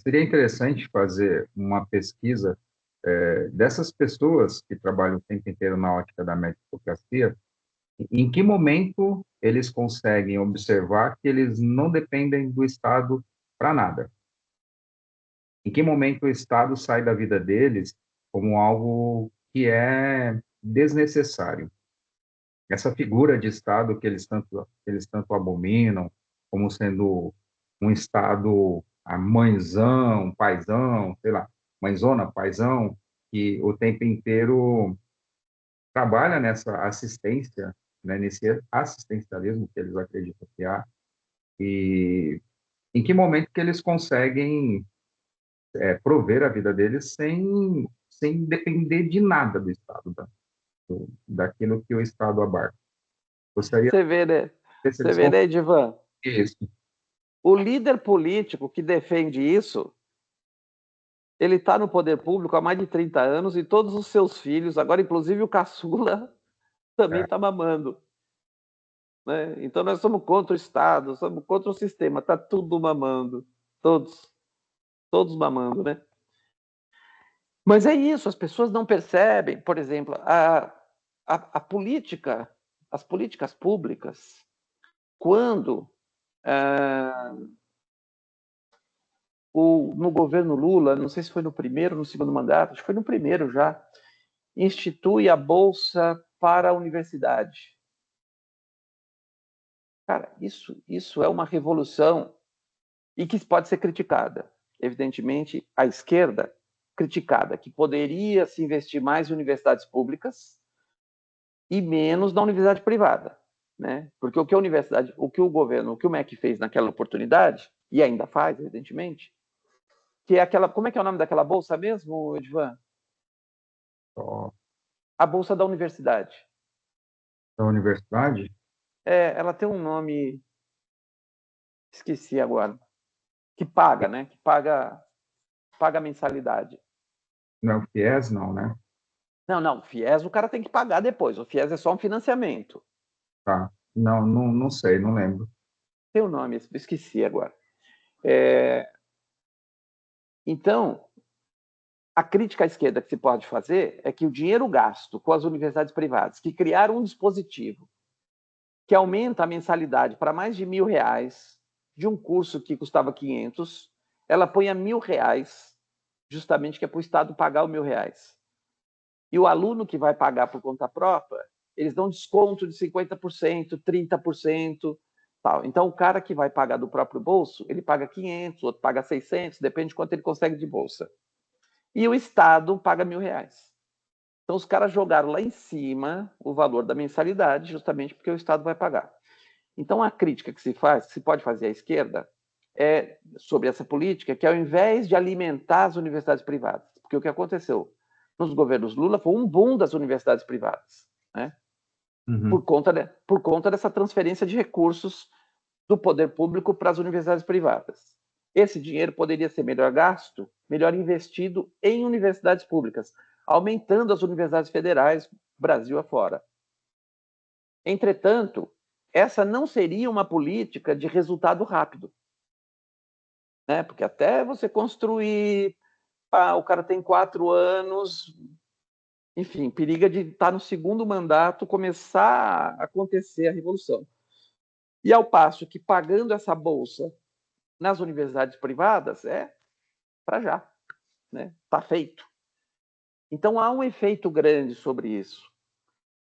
Seria interessante fazer uma pesquisa dessas pessoas que trabalham o tempo inteiro na ótica da meritocracia, em que momento eles conseguem observar que eles não dependem do Estado para nada? Em que momento o Estado sai da vida deles como algo que é desnecessário? Essa figura de Estado que eles tanto abominam, como sendo um Estado mãezão, paizão, sei lá, mãezona, paizão, que o tempo inteiro trabalha nessa assistência, né, nesse assistencialismo que eles acreditam que há, e em que momento que eles conseguem prover a vida deles sem depender de nada do Estado, daquilo que o Estado abarca. Gostaria Você vê, né? de ter Você vê, né, Edivan? isso. O líder político que defende isso, ele está no poder público há mais de 30 anos e todos os seus filhos, agora inclusive o caçula, também É, está mamando. Né? Então nós somos contra o Estado, somos contra o sistema, está tudo mamando. Todos mamando, né? Mas é isso, as pessoas não percebem, por exemplo, a política, as políticas públicas, quando no governo Lula, não sei se foi no primeiro ou no segundo mandato, acho que foi no primeiro já, institui a Bolsa para a Universidade. Cara, isso é uma revolução e que pode ser criticada. Evidentemente, a esquerda criticada, que poderia se investir mais em universidades públicas e menos na universidade privada, né? Porque o que a universidade, o que o governo, o que o MEC fez naquela oportunidade, e ainda faz, evidentemente, que é aquela, como é que é o nome daquela bolsa mesmo, Edvan? só A bolsa da universidade. da universidade, Ela tem um nome, esqueci agora, que paga, né? Que paga a mensalidade. não é o FIES, não, né? Não, FIES o cara tem que pagar depois. O FIES é só um financiamento. Tá. Não, não, não sei, não lembro. Tem o nome, esqueci agora. É, então, a crítica à esquerda que se pode fazer é que o dinheiro gasto com as universidades privadas, que criaram um dispositivo que aumenta a mensalidade para mais de R$ 1.000 de um curso que custava 500, ela põe a R$ 1.000, justamente que é para o Estado pagar os R$ 1.000. E o aluno que vai pagar por conta própria, eles dão desconto de 50%, 30%, tal. Então, o cara que vai pagar do próprio bolso, ele paga 500, outro paga 600, depende de quanto ele consegue de bolsa. E o Estado paga R$ 1.000. Então, os caras jogaram lá em cima o valor da mensalidade, justamente porque o Estado vai pagar. Então, a crítica que se faz, que se pode fazer à esquerda, é sobre essa política, que ao invés de alimentar as universidades privadas, porque o que aconteceu nos governos Lula foi um boom das universidades privadas, né? Uhum. Por conta dessa transferência de recursos do poder público para as universidades privadas. Esse dinheiro poderia ser melhor gasto, melhor investido em universidades públicas, aumentando as universidades federais Brasil afora. Entretanto, essa não seria uma política de resultado rápido, né? Porque até você construir, o cara tem 4 anos, enfim, periga de estar no segundo mandato começar a acontecer a revolução. E ao passo que pagando essa bolsa nas universidades privadas é para já, né? Está feito. Então há um efeito grande sobre isso.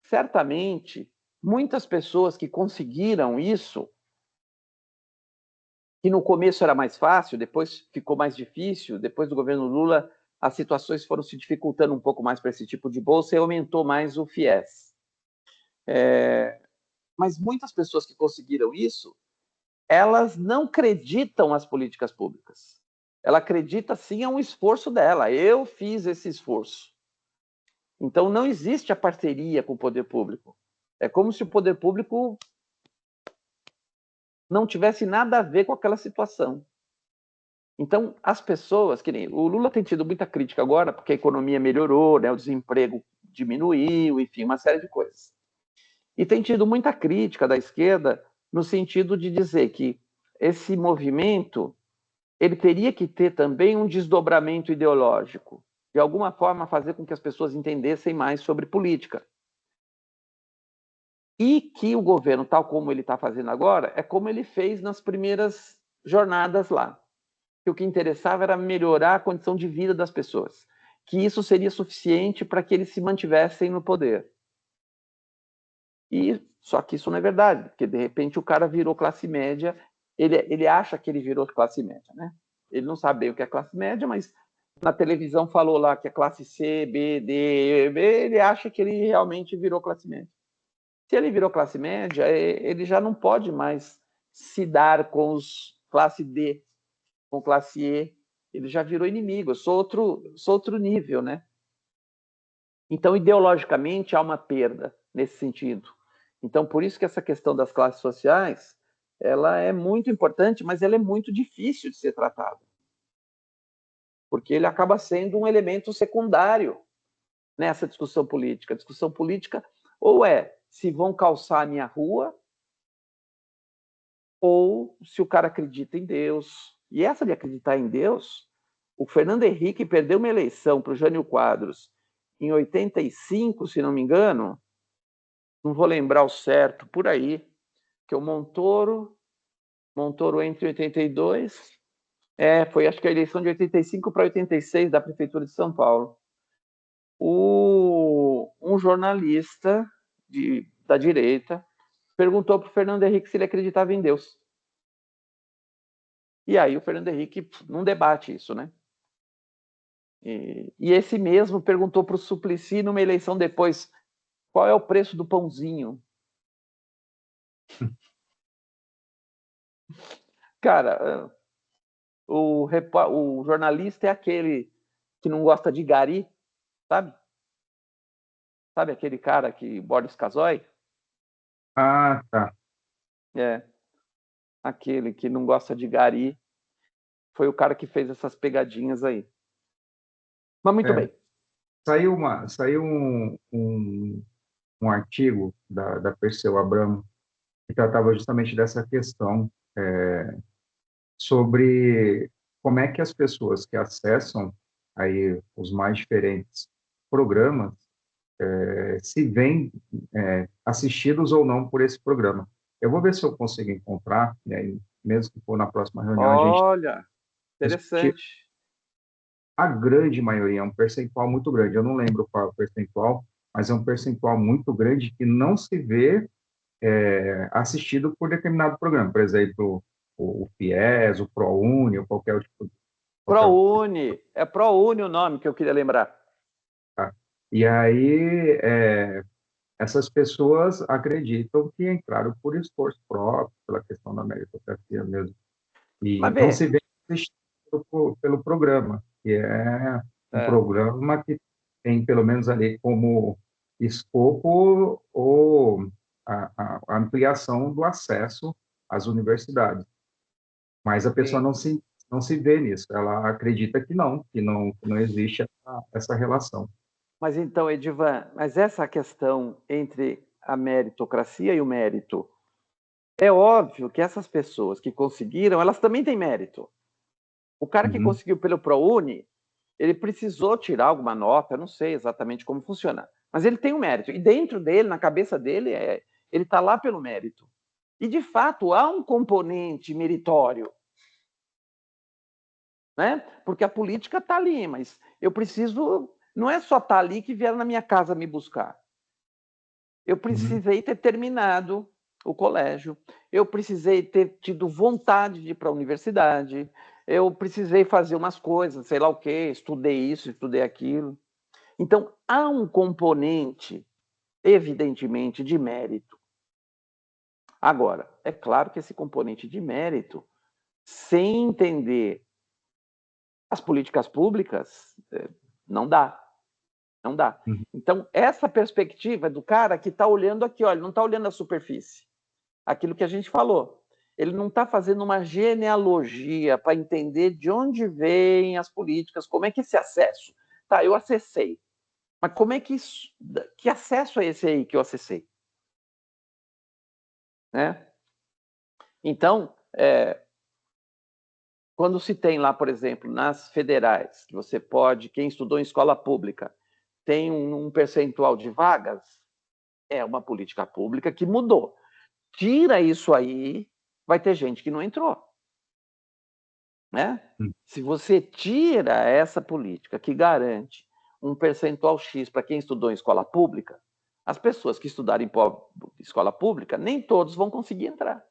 Certamente, muitas pessoas que conseguiram isso, que no começo era mais fácil, depois ficou mais difícil, depois do governo Lula, as situações foram se dificultando um pouco mais para esse tipo de bolsa e aumentou mais o FIES. Mas muitas pessoas que conseguiram isso, elas não acreditam nas políticas públicas. Ela acredita, sim, é um esforço dela. Eu fiz esse esforço. Então, não existe a parceria com o poder público. É como se o poder público não tivesse nada a ver com aquela situação. Então, as pessoas, que nem o Lula tem tido muita crítica agora, porque a economia melhorou, né, o desemprego diminuiu, enfim, uma série de coisas. E tem tido muita crítica da esquerda no sentido de dizer que esse movimento ele teria que ter também um desdobramento ideológico, de alguma forma fazer com que as pessoas entendessem mais sobre política. E que o governo, tal como ele está fazendo agora, é como ele fez nas primeiras jornadas lá. Que o que interessava era melhorar a condição de vida das pessoas, que isso seria suficiente para que eles se mantivessem no poder. E só que isso não é verdade, porque de repente o cara virou classe média, ele acha que ele virou classe média, né? Ele não sabe bem o que é classe média, mas na televisão falou lá que é classe C, B, D, B, ele acha que ele realmente virou classe média. Se ele virou classe média, ele já não pode mais se dar com os classe D, com classe E, ele já virou inimigo, eu sou outro nível, né? Então, ideologicamente, há uma perda nesse sentido. Então, por isso que essa questão das classes sociais, ela é muito importante, mas ela é muito difícil de ser tratada. Porque ele acaba sendo um elemento secundário nessa discussão política. A discussão política ou é se vão calçar a minha rua, ou se o cara acredita em Deus. E essa de acreditar em Deus, o Fernando Henrique perdeu uma eleição para o Jânio Quadros em 85, se não me engano, não vou lembrar o certo, por aí, que o Montoro entre 82, foi acho que a eleição de 85 para 86 da Prefeitura de São Paulo. Um jornalista da direita perguntou para o Fernando Henrique se ele acreditava em Deus. E aí o Fernando Henrique não debate isso, né? E esse mesmo perguntou para o Suplicy numa eleição depois, qual é o preço do pãozinho? Cara, o jornalista é aquele que não gosta de gari, sabe? Sabe aquele cara que Boris Casoy? Ah, tá. É, aquele que não gosta de gari. Foi o cara que fez essas pegadinhas aí. Mas muito É, bem. saiu um artigo da Perseu Abramo que tratava justamente dessa questão sobre como é que as pessoas que acessam aí os mais diferentes programas se veem assistidos ou não por esse programa. Eu vou ver se eu consigo encontrar, e aí, mesmo que for na próxima reunião, a gente Olha, discutir. interessante. A grande maioria, é um percentual muito grande, eu não lembro qual é o percentual, mas é um percentual muito grande que não se vê assistido por determinado programa, por exemplo, o FIES, o ProUni, ou qualquer tipo. ProUni, é ProUni o nome que eu queria lembrar. Tá? E aí, essas pessoas acreditam que entraram por esforço próprio, pela questão da meritocracia mesmo, e Mas não se vê, vê assistido pelo programa, que é um é, programa que tem, pelo menos ali, como escopo a ampliação do acesso às universidades. Mas a pessoa sim. não se vê nisso, ela acredita que não existe essa relação. Mas então, Edivan, mas essa questão entre a meritocracia e o mérito, é óbvio que essas pessoas que conseguiram, elas também têm mérito. O cara que Uhum, conseguiu pelo ProUni, ele precisou tirar alguma nota, eu não sei exatamente como funciona, mas ele tem um mérito. E dentro dele, na cabeça dele, ele está lá pelo mérito. E, de fato, há um componente meritório, né? Porque a política está ali, mas eu preciso. Não é só estar tá ali que vieram na minha casa me buscar. Eu uhum, precisei ter terminado o colégio, eu precisei ter tido vontade de ir para a universidade, eu precisei fazer umas coisas, sei lá o quê, estudei isso, estudei aquilo. Então, há um componente, evidentemente, de mérito. Agora, é claro que esse componente de mérito, sem entender As políticas públicas, não dá. Não dá. Então, essa perspectiva do cara que está olhando aqui, olha, não está olhando a superfície. Aquilo que a gente falou. Ele não está fazendo uma genealogia para entender de onde vêm as políticas, como é que esse acesso. Tá, eu acessei. Mas como é que isso. Que acesso é esse aí que eu acessei? Né? Então, quando se tem lá, por exemplo, nas federais, que você pode, quem estudou em escola pública, tem um percentual de vagas, é uma política pública que mudou. Tira isso aí, vai ter gente que não entrou. Né? Se você tira essa política que garante um percentual X para quem estudou em escola pública, as pessoas que estudarem em escola pública, nem todos vão conseguir entrar.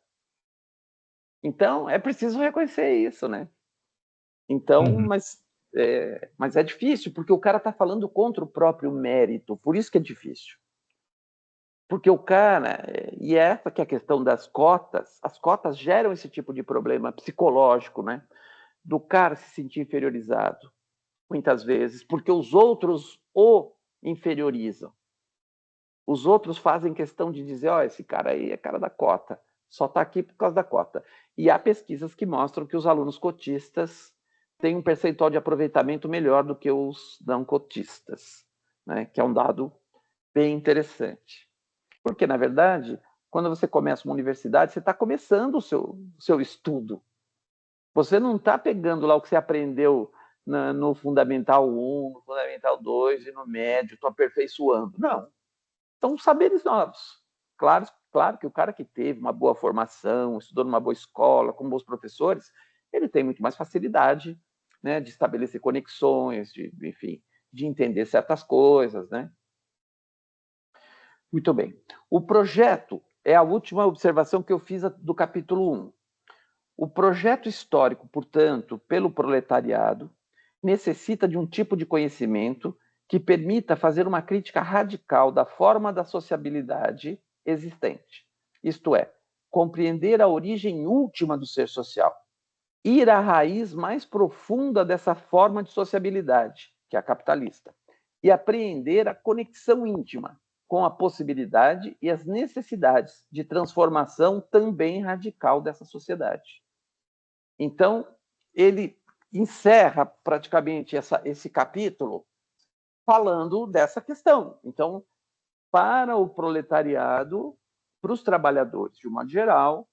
Então, é preciso reconhecer isso, né? Então, mas é difícil, porque o cara está falando contra o próprio mérito, por isso que é difícil. Porque o cara, e essa que é a questão das cotas, as cotas geram esse tipo de problema psicológico, né? Do cara se sentir inferiorizado, muitas vezes, porque os outros o inferiorizam. Os outros fazem questão de dizer, ó, esse cara aí é cara da cota, só está aqui por causa da cota. E há pesquisas que mostram que os alunos cotistas têm um percentual de aproveitamento melhor do que os não cotistas, né? Que é um dado bem interessante. Porque, na verdade, quando você começa uma universidade, você está começando o seu estudo. Você não está pegando lá o que você aprendeu no Fundamental 1, no Fundamental 2 e no médio, estou aperfeiçoando. Não. São saberes novos. Claro que o cara que teve uma boa formação, estudou numa boa escola, com bons professores, ele tem muito mais facilidade, né, de estabelecer conexões, enfim, de entender certas coisas, né? Muito bem. O projeto é a última observação que eu fiz do capítulo 1. O projeto histórico, portanto, pelo proletariado, necessita de um tipo de conhecimento que permita fazer uma crítica radical da forma da sociabilidade existente. Isto é, compreender a origem última do ser social, ir à raiz mais profunda dessa forma de sociabilidade, que é a capitalista, e apreender a conexão íntima com a possibilidade e as necessidades de transformação também radical dessa sociedade. Então, ele encerra praticamente esse capítulo falando dessa questão. Então, para o proletariado, para os trabalhadores, de um modo geral,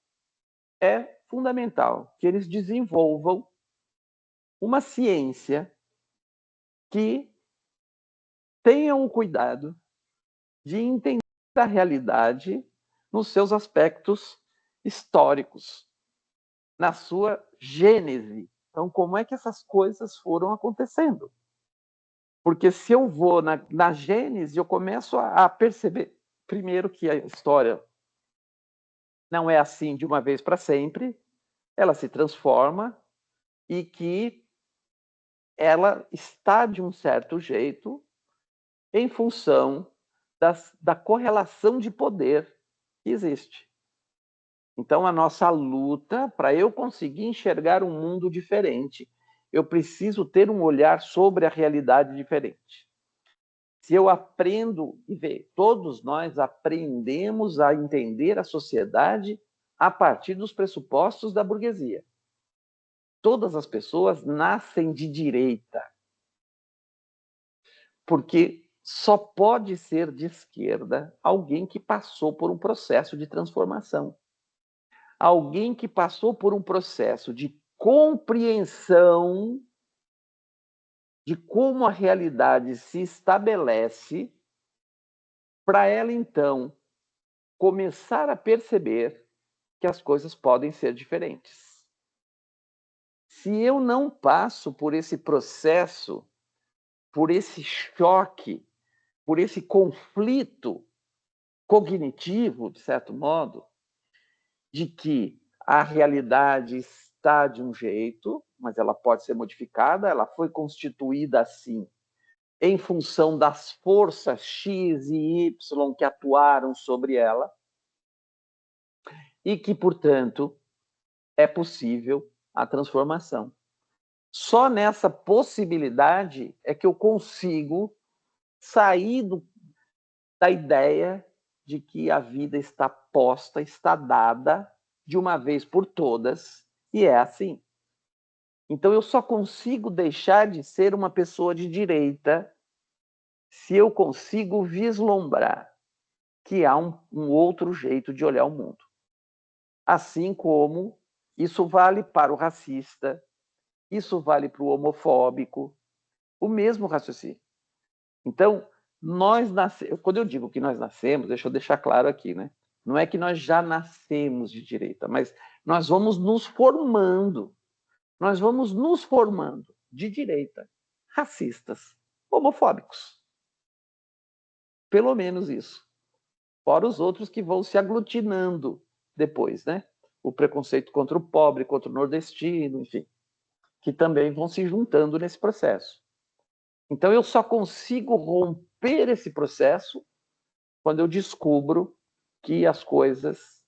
é fundamental que eles desenvolvam uma ciência que tenha o cuidado de entender a realidade nos seus aspectos históricos, na sua gênese. Então, como é que essas coisas foram acontecendo? Porque se eu vou na gênese, eu começo a perceber, primeiro, que a história não é assim de uma vez para sempre, ela se transforma e que ela está de um certo jeito em função da correlação de poder que existe. Então, a nossa luta, para eu conseguir enxergar um mundo diferente, eu preciso ter um olhar sobre a realidade diferente. Se eu aprendo e ver, todos nós aprendemos a entender a sociedade a partir dos pressupostos da burguesia. Todas as pessoas nascem de direita, porque só pode ser de esquerda alguém que passou por um processo de transformação. Alguém que passou por um processo de compreensão de como a realidade se estabelece, para ela, então, começar a perceber que as coisas podem ser diferentes. Se eu não passo por esse processo, por esse choque, por esse conflito cognitivo, de certo modo, de que a realidade está de um jeito, mas ela pode ser modificada, ela foi constituída assim em função das forças X e Y que atuaram sobre ela, e que, portanto, é possível a transformação. Só nessa possibilidade é que eu consigo sair da ideia de que a vida está posta, está dada de uma vez por todas, e é assim. Então eu só consigo deixar de ser uma pessoa de direita se eu consigo vislumbrar que há um outro jeito de olhar o mundo. Assim como isso vale para o racista, isso vale para o homofóbico, o mesmo raciocínio. Então, quando eu digo que nós nascemos, deixa eu deixar claro aqui, né? Não é que nós já nascemos de direita, mas nós vamos nos formando. Nós vamos nos formando de direita, racistas, homofóbicos. Pelo menos isso. Fora os outros que vão se aglutinando depois, né? O preconceito contra o pobre, contra o nordestino, enfim, que também vão se juntando nesse processo. Então, eu só consigo romper esse processo quando eu descubro que as coisas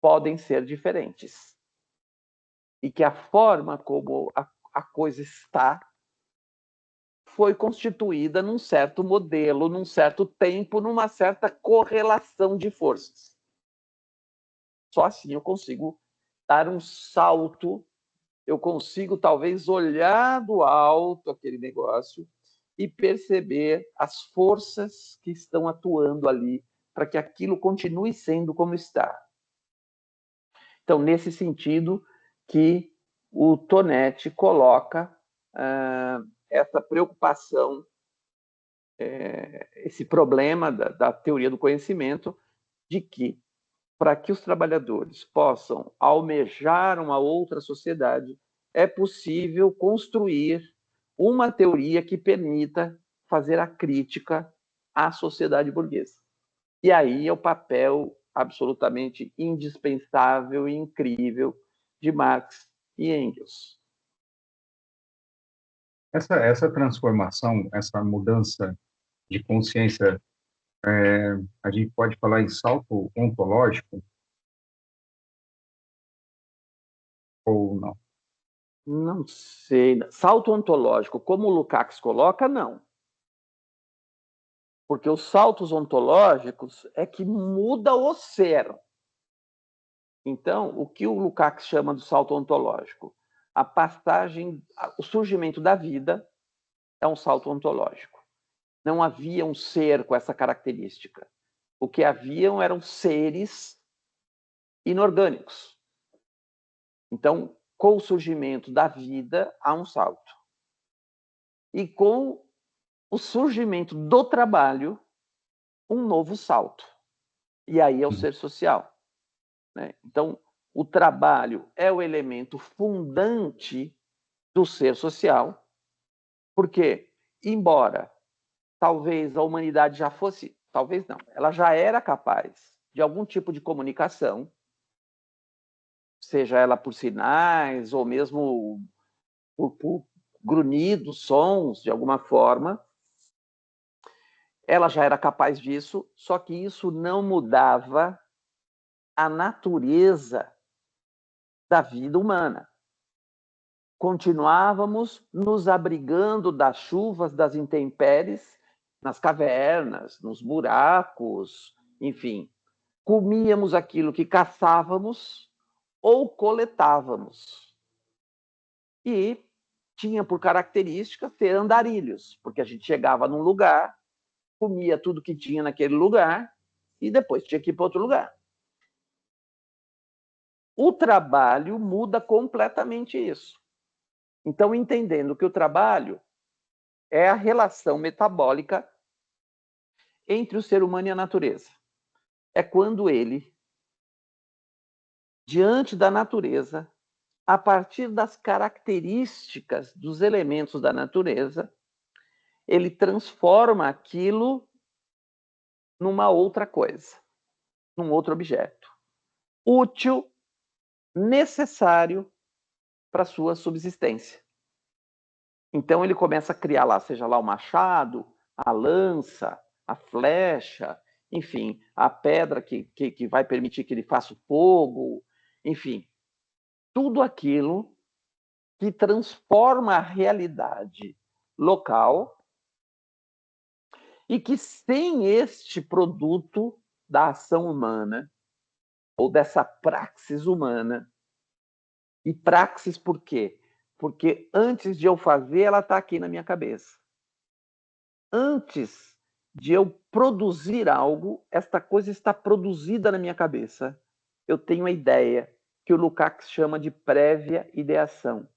podem ser diferentes. E que a forma como a coisa está foi constituída num certo modelo, num certo tempo, numa certa correlação de forças. Só assim eu consigo dar um salto, eu consigo talvez olhar do alto aquele negócio e perceber as forças que estão atuando ali para que aquilo continue sendo como está. Então, nesse sentido que o Tonetti coloca essa preocupação, esse problema da teoria do conhecimento, de que, para que os trabalhadores possam almejar uma outra sociedade, é possível construir uma teoria que permita fazer a crítica à sociedade burguesa. E aí é o papel absolutamente indispensável e incrível de Marx e Engels. Essa transformação, essa mudança de consciência, a gente pode falar em salto ontológico ou não? Não sei. Salto ontológico, como o Lukács coloca, não. Porque os saltos ontológicos é que muda o ser. Então, o que o Lukács chama de salto ontológico? A passagem, o surgimento da vida é um salto ontológico. Não havia um ser com essa característica. O que haviam eram seres inorgânicos. Então, com o surgimento da vida, há um salto. E com o surgimento do trabalho, um novo salto. E aí é o ser social. Né? Então, o trabalho é o elemento fundante do ser social, porque, embora talvez a humanidade já fosse, talvez não, ela já era capaz de algum tipo de comunicação, seja ela por sinais ou mesmo por grunhidos, sons, de alguma forma, ela já era capaz disso, só que isso não mudava a natureza da vida humana. Continuávamos nos abrigando das chuvas, das intempéries, nas cavernas, nos buracos, enfim. Comíamos aquilo que caçávamos ou coletávamos. E tinha por característica ser andarilhos, porque a gente chegava num lugar, comia tudo que tinha naquele lugar e depois tinha que ir para outro lugar. O trabalho muda completamente isso. Então, entendendo que o trabalho é a relação metabólica entre o ser humano e a natureza. É quando ele, diante da natureza, a partir das características dos elementos da natureza, ele transforma aquilo numa outra coisa, num outro objeto, útil, necessário para a sua subsistência. Então ele começa a criar lá, seja lá o machado, a lança, a flecha, enfim, a pedra que vai permitir que ele faça o fogo, enfim, tudo aquilo que transforma a realidade local e que sem este produto da ação humana ou dessa praxis humana, e praxis por quê? Porque antes de eu fazer, ela está aqui na minha cabeça. Antes de eu produzir algo, esta coisa está produzida na minha cabeça. Eu tenho a ideia que o Lukács chama de prévia ideação.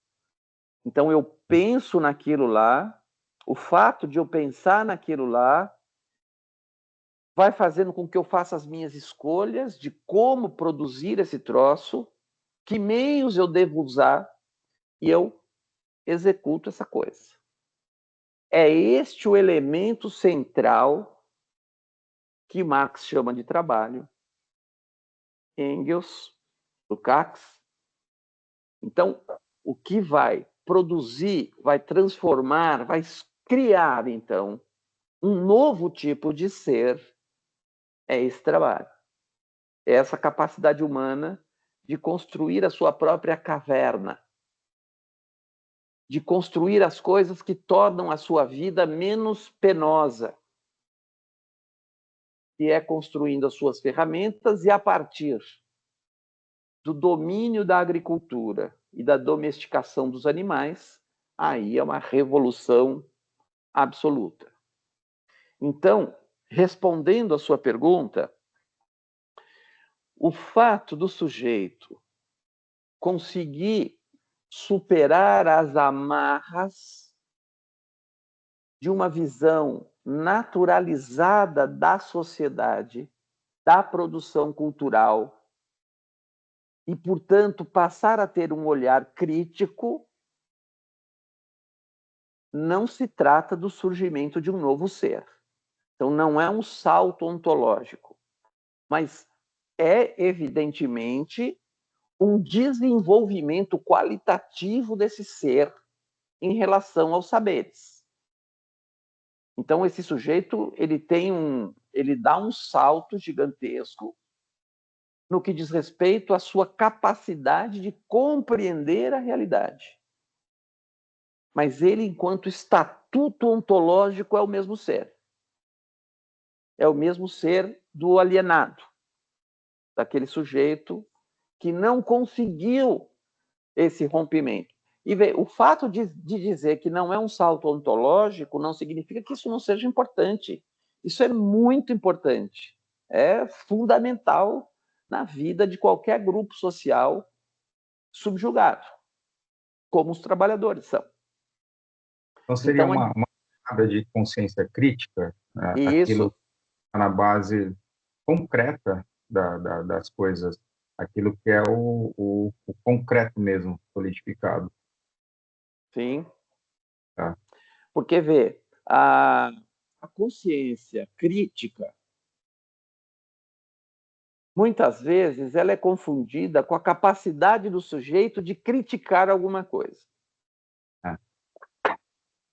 Então, eu penso naquilo lá, o fato de eu pensar naquilo lá vai fazendo com que eu faça as minhas escolhas de como produzir esse troço, que meios eu devo usar, e eu executo essa coisa. É este o elemento central que Marx chama de trabalho, Engels, Lukács. Então, o que vai produzir, vai transformar, vai criar, então, um novo tipo de ser é esse trabalho. É essa capacidade humana de construir a sua própria caverna, de construir as coisas que tornam a sua vida menos penosa, e é construindo as suas ferramentas e a partir do domínio da agricultura e da domesticação dos animais, aí é uma revolução absoluta. Então, respondendo à sua pergunta, o fato do sujeito conseguir superar as amarras de uma visão naturalizada da sociedade, da produção cultural, e, portanto, passar a ter um olhar crítico, não se trata do surgimento de um novo ser. Então, não é um salto ontológico, mas é, evidentemente, um desenvolvimento qualitativo desse ser em relação aos saberes. Então, esse sujeito ele dá um salto gigantesco no que diz respeito à sua capacidade de compreender a realidade. Mas ele, enquanto estatuto ontológico, é o mesmo ser. É o mesmo ser do alienado, daquele sujeito que não conseguiu esse rompimento. E vê, o fato de dizer que não é um salto ontológico não significa que isso não seja importante. Isso é muito importante. É fundamental na vida de qualquer grupo social subjugado, como os trabalhadores são. Então, seria uma camada de consciência crítica, né? Aquilo na base concreta das coisas, aquilo que é o concreto mesmo, solidificado. Sim. Tá. Porque, vê, a consciência crítica, muitas vezes, ela é confundida com a capacidade do sujeito de criticar alguma coisa. É.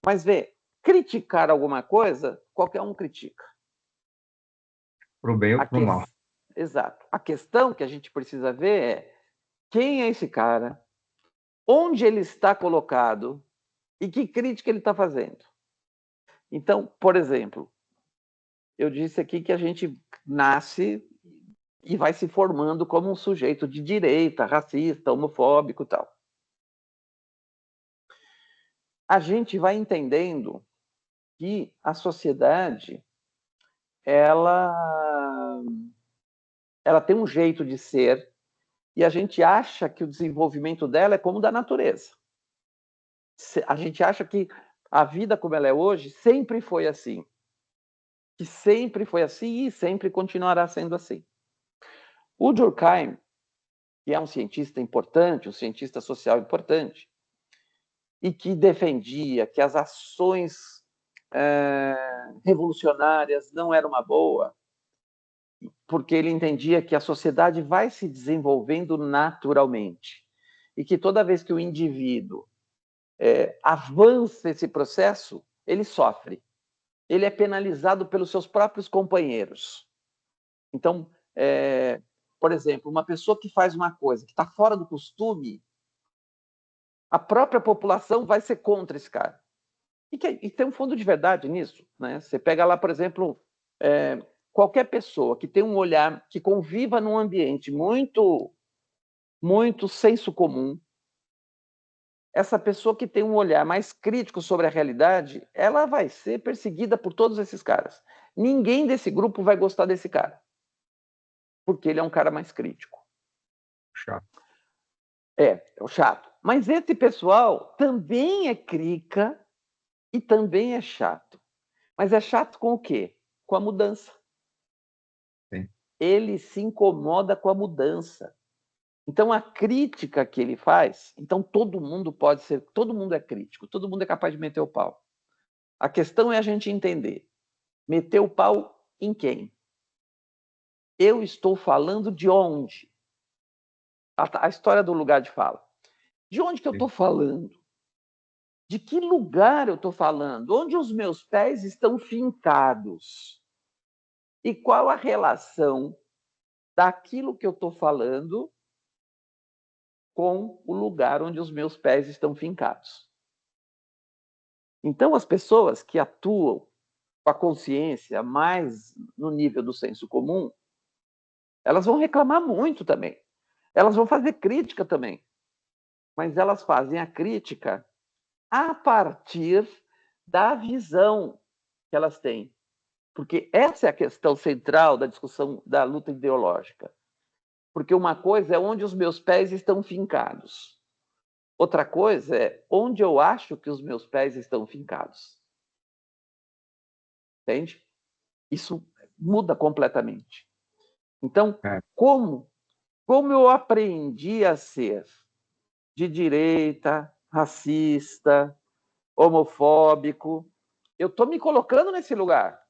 Mas, vê, criticar alguma coisa, qualquer um critica. Para o bem ou para o mal. Exato. A questão que a gente precisa ver é quem é esse cara, onde ele está colocado e que crítica ele está fazendo. Então, por exemplo, eu disse aqui que a gente nasce e vai se formando como um sujeito de direita, racista, homofóbico e tal. A gente vai entendendo que a sociedade ela tem um jeito de ser e a gente acha que o desenvolvimento dela é como o da natureza. A gente acha que a vida como ela é hoje sempre foi assim. Que sempre foi assim e sempre continuará sendo assim. O Durkheim, que é um cientista importante, um cientista social importante, e que defendia que as ações revolucionárias não eram uma boa, porque ele entendia que a sociedade vai se desenvolvendo naturalmente e que toda vez que o indivíduo avança esse processo, ele sofre. Ele é penalizado pelos seus próprios companheiros. Então, por exemplo, uma pessoa que faz uma coisa que está fora do costume, A própria população vai ser contra esse cara. E tem um fundo de verdade nisso, né? Você pega lá, por exemplo, qualquer pessoa que tem um olhar, que conviva num ambiente muito, muito senso comum, essa pessoa que tem um olhar mais crítico sobre a realidade, ela vai ser perseguida por todos esses caras. Ninguém desse grupo vai gostar desse cara, porque ele é um cara mais crítico. Chato. É o chato. Mas esse pessoal também é crica e também é chato. Mas é chato com o quê? Com a mudança. Sim. Ele se incomoda com a mudança. Então, a crítica que ele faz, então todo mundo é crítico, todo mundo é capaz de meter o pau. A questão é a gente entender, meter o pau em quem? Eu estou falando de onde? A história do lugar de fala. De onde que eu estou falando? De que lugar eu estou falando? Onde os meus pés estão fincados? E qual a relação daquilo que eu estou falando com o lugar onde os meus pés estão fincados? Então, as pessoas que atuam com a consciência mais no nível do senso comum, elas vão reclamar muito também. Elas vão fazer crítica também. Mas elas fazem a crítica a partir da visão que elas têm. Porque essa é a questão central da discussão da luta ideológica. Porque uma coisa é onde os meus pés estão fincados. Outra coisa é onde eu acho que os meus pés estão fincados. Entende? Isso muda completamente. Então, como eu aprendi a ser de direita, racista, homofóbico, eu estou me colocando nesse lugar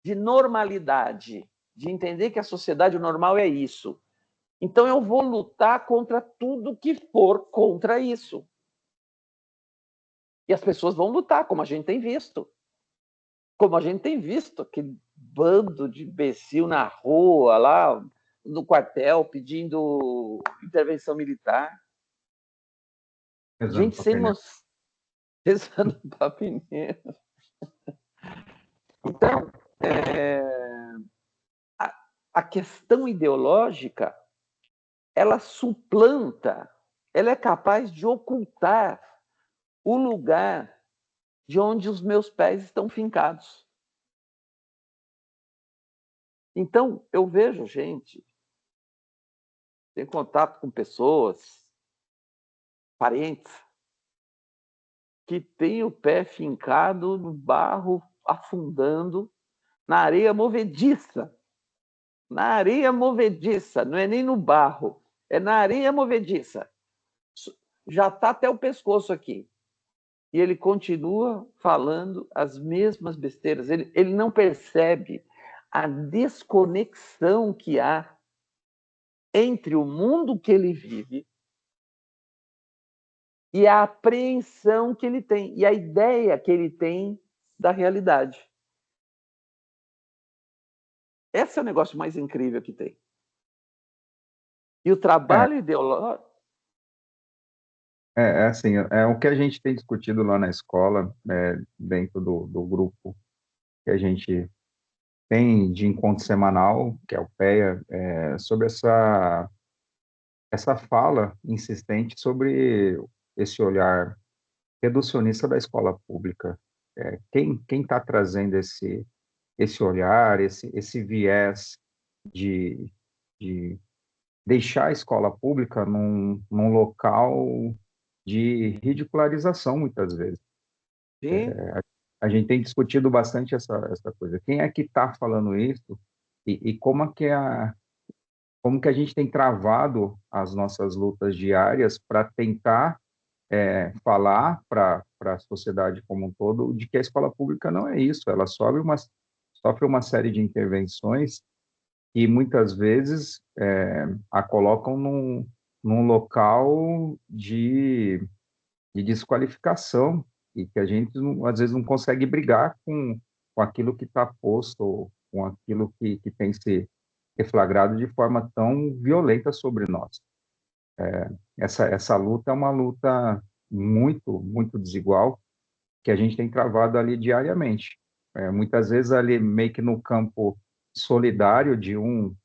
de normalidade, de entender que a sociedade normal é isso. Então, eu vou lutar contra tudo que for contra isso. E as pessoas vão lutar, como a gente tem visto. Como a gente tem visto, aquele bando de imbecil na rua, lá no quartel, pedindo intervenção militar. Rezando Gente pra sem pneu. noção. Rezando para pneu. Então, a questão ideológica, ela suplanta, ela é capaz de ocultar o lugar de onde os meus pés estão fincados. Então, eu vejo gente, tenho contato com pessoas, parentes, que tem o pé fincado no barro, afundando na areia movediça. Na areia movediça, não é nem no barro, é na areia movediça. Já está até o pescoço aqui. E ele continua falando as mesmas besteiras. Ele não percebe a desconexão que há entre o mundo que ele vive e a apreensão que ele tem, e a ideia que ele tem da realidade. Esse é o negócio mais incrível que tem. E o trabalho ideológico... Assim, é o que a gente tem discutido lá na escola, dentro do grupo que a gente tem de encontro semanal, que é o PEA, sobre essa fala insistente sobre esse olhar reducionista da escola pública. Quem está trazendo esse olhar, esse viés de deixar a escola pública num local de ridicularização, muitas vezes. Sim. A gente tem discutido bastante essa coisa. Quem é que está falando isso e como que a gente tem travado as nossas lutas diárias para tentar falar para a sociedade como um todo de que a escola pública não é isso, ela sofre uma série de intervenções e muitas vezes a colocam num local de desqualificação e que a gente às vezes não consegue brigar com aquilo que está posto, com aquilo que tem se reflagrado de forma tão violenta sobre nós. Essa luta é uma luta muito, muito desigual, que a gente tem travado ali diariamente. Muitas vezes ali meio que no campo solidário de um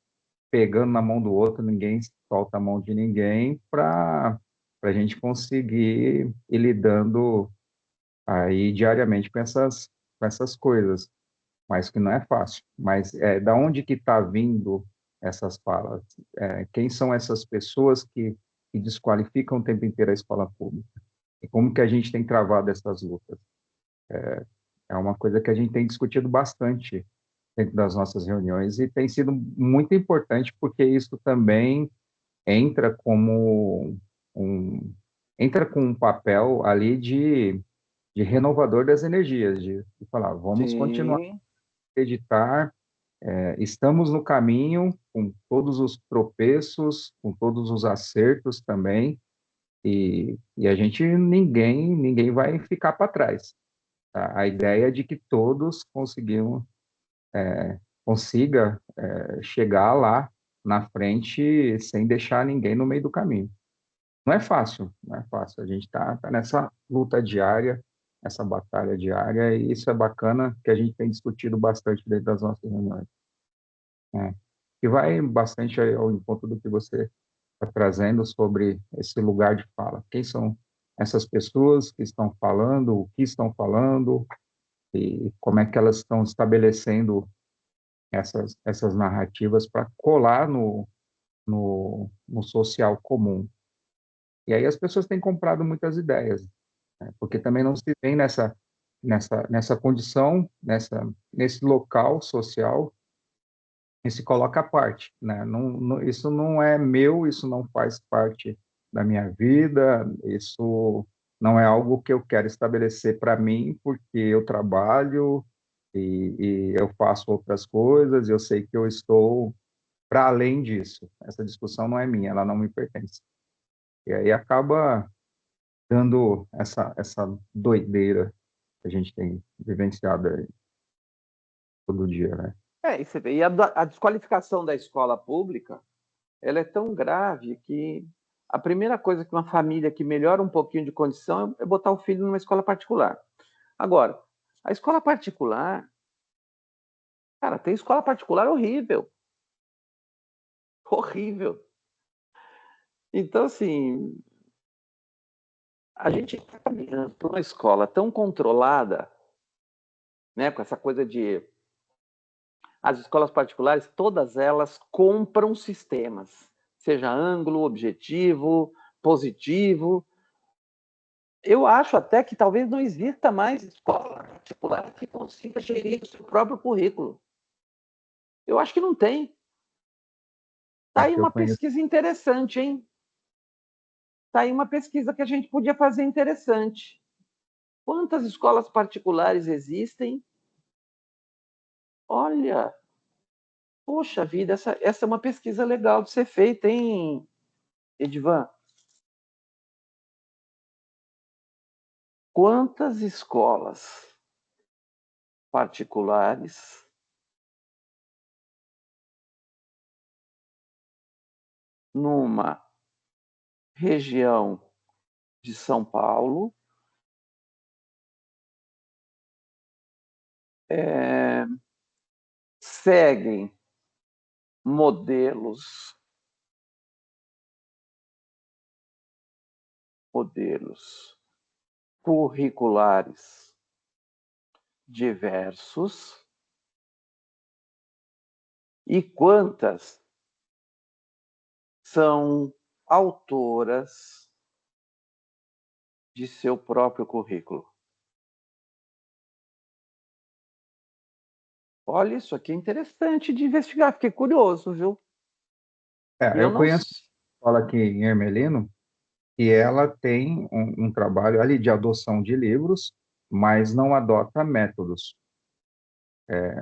pegando na mão do outro, ninguém solta a mão de ninguém para a gente conseguir ir lidando aí diariamente com essas coisas, mas que não é fácil. Mas da onde que está vindo essas falas? Quem são essas pessoas que desqualificam o tempo inteiro a escola pública? E como que a gente tem travado essas lutas? É uma coisa que a gente tem discutido bastante dentro das nossas reuniões e tem sido muito importante porque isso também entra como um entra com um papel ali de renovador das energias, de falar, vamos continuar a Sim, acreditar, estamos no caminho com todos os tropeços, com todos os acertos também, e a gente, ninguém vai ficar para trás. Tá? A ideia é de que todos consiga chegar lá na frente sem deixar ninguém no meio do caminho. Não é fácil, não é fácil. A gente tá nessa luta diária, essa batalha diária, e isso é bacana que a gente tem discutido bastante dentro das nossas reuniões. Né? E vai bastante ao encontro do que você está trazendo sobre esse lugar de fala. Quem são essas pessoas que estão falando, o que estão falando, e como é que elas estão estabelecendo essas narrativas para colar no social comum. E aí as pessoas têm comprado muitas ideias, né? Porque também não se vem nessa condição, nesse local social, e se coloca à parte, né? Isso não é meu, isso não faz parte da minha vida, isso não é algo que eu quero estabelecer para mim, porque eu trabalho e eu faço outras coisas, eu sei que eu estou para além disso. Essa discussão não é minha, ela não me pertence. E aí acaba dando essa doideira que a gente tem vivenciado aí todo dia, né? e você vê, a desqualificação da escola pública, ela é tão grave que a primeira coisa que uma família que melhora um pouquinho de condição é botar o filho numa escola particular. Agora, a escola particular, cara, tem escola particular horrível, horrível. Então, assim, a gente está caminhando para uma escola tão controlada, né, com essa coisa de as escolas particulares, todas elas compram sistemas, seja ângulo, objetivo, positivo. Eu acho até que talvez não exista mais escola particular que consiga gerir o seu próprio currículo. Eu acho que não tem. Está aí Aqui eu uma conheço, pesquisa interessante, hein? Está aí uma pesquisa que a gente podia fazer interessante. Quantas escolas particulares existem? Olha, poxa vida, essa é uma pesquisa legal de ser feita, hein, Edvan? Quantas escolas particulares numa região de São Paulo é, seguem modelos curriculares diversos e quantas são autoras de seu próprio currículo. Olha, isso aqui é interessante de investigar, fiquei curioso, viu? Eu eu não. conheço uma escola aqui em Ermelino, e ela tem um trabalho ali de adoção de livros, mas não adota métodos.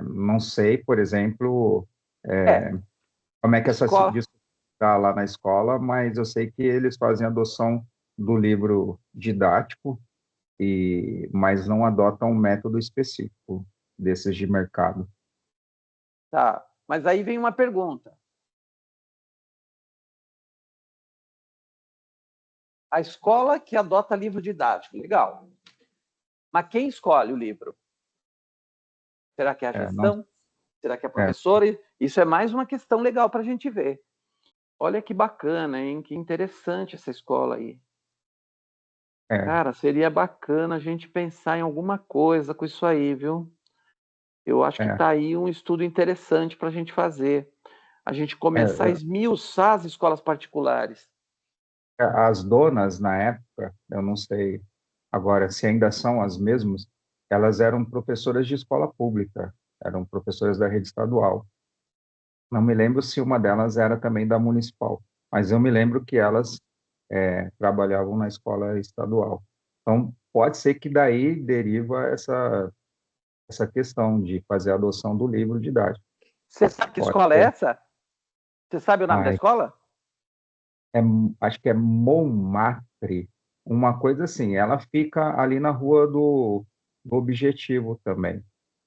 Não sei, por exemplo, É, como é que essa escola. discussão está lá na escola, mas eu sei que eles fazem adoção do livro didático, mas não adotam um método específico desses de mercado. Tá, mas aí vem uma pergunta. A escola que adota livro didático, legal. Mas quem escolhe o livro? Será que é a gestão? Será que é a professora? Isso é mais uma questão legal para a gente ver. Olha que bacana, hein? Que interessante essa escola aí. Cara, seria bacana a gente pensar em alguma coisa com isso aí, viu? Eu acho que está aí um estudo interessante para a gente fazer. A gente começar a esmiuçar as escolas particulares. As donas, na época, eu não sei agora se ainda são as mesmas, elas eram professoras de escola pública, eram professoras da rede estadual. Não me lembro se uma delas era também da municipal, mas eu me lembro que elas trabalhavam na escola estadual. Então, pode ser que daí deriva essa questão de fazer a adoção do livro didático. Você sabe que escola é essa? Você sabe o nome da escola? Acho que é Montmartre, uma coisa assim. Ela fica ali na rua do Objetivo também,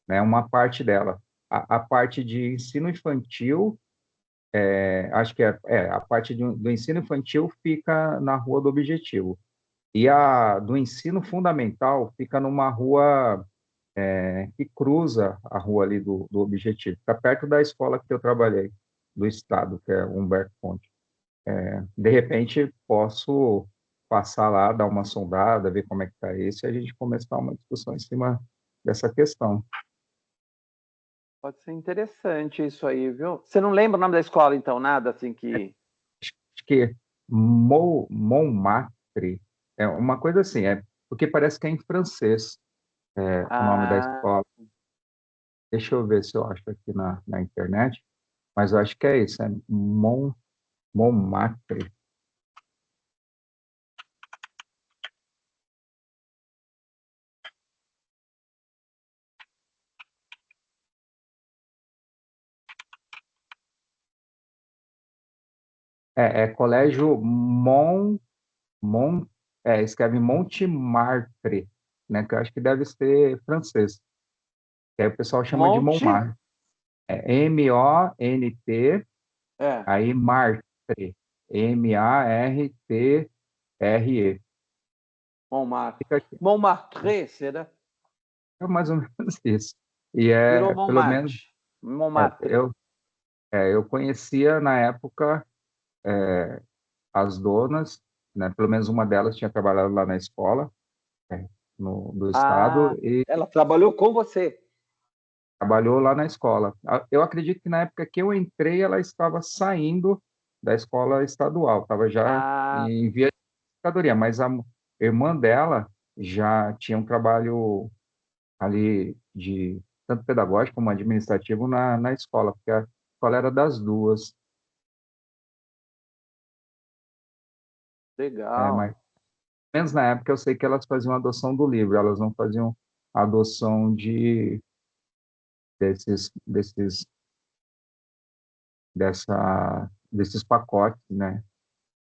né? Uma parte dela. A parte de ensino infantil, acho que a parte do ensino infantil fica na rua do Objetivo. E a do ensino fundamental fica numa rua que cruza a rua ali do Objetivo. Fica perto da escola que eu trabalhei, do Estado, que é Humberto Conte. De repente, posso passar lá, dar uma sondada, ver como é que está isso, e a gente começar uma discussão em cima dessa questão. Pode ser interessante isso aí, viu? Você não lembra o nome da escola, então? Nada assim que... Acho que Montmartre é uma coisa assim, porque parece que é em francês o nome da escola. Deixa eu ver se eu acho aqui na internet, mas eu acho que é isso, Montmartre. Colégio escreve Montmartre, né, que eu acho que deve ser francês. Que aí o pessoal chama de Montmartre. M-O-N-T, aí Martre, M-A-R-T-R-E. Montmartre. Montmartre, será? É mais ou menos isso. E Virou pelo menos, Montmartre. Montmartre. eu conhecia na época as donas, né, pelo menos uma delas tinha trabalhado lá na escola, do estado, e ela trabalhou com você. trabalhou lá na escola. Eu acredito que na época que eu entrei, ela estava saindo da escola estadual, estava já em via de aposentadoria, mas a irmã dela já tinha um trabalho ali de tanto pedagógico como administrativo na escola, porque a escola era das duas. Legal. Mas menos na época eu sei que elas faziam adoção do livro, elas não faziam adoção desses pacotes, né?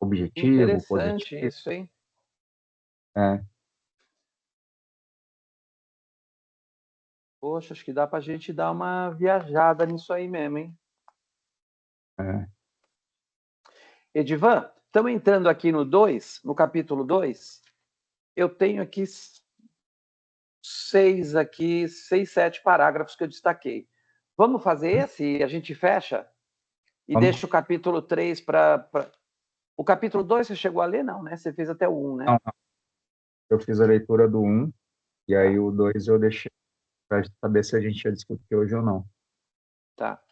Objetivo, Interessante positivo. isso, hein? Poxa, acho que dá para a gente dar uma viajada nisso aí mesmo, hein? Edivan, estamos entrando aqui no capítulo 2. Eu tenho aqui 6, 7 parágrafos que eu destaquei. Vamos fazer esse e a gente fecha? E deixa o capítulo 3 para... O capítulo 2 você chegou a ler? Não, né? Você fez até o 1, né? Não. Eu fiz a leitura do 1, e aí o 2 eu deixei para saber se a gente ia discutir hoje ou não. Tá.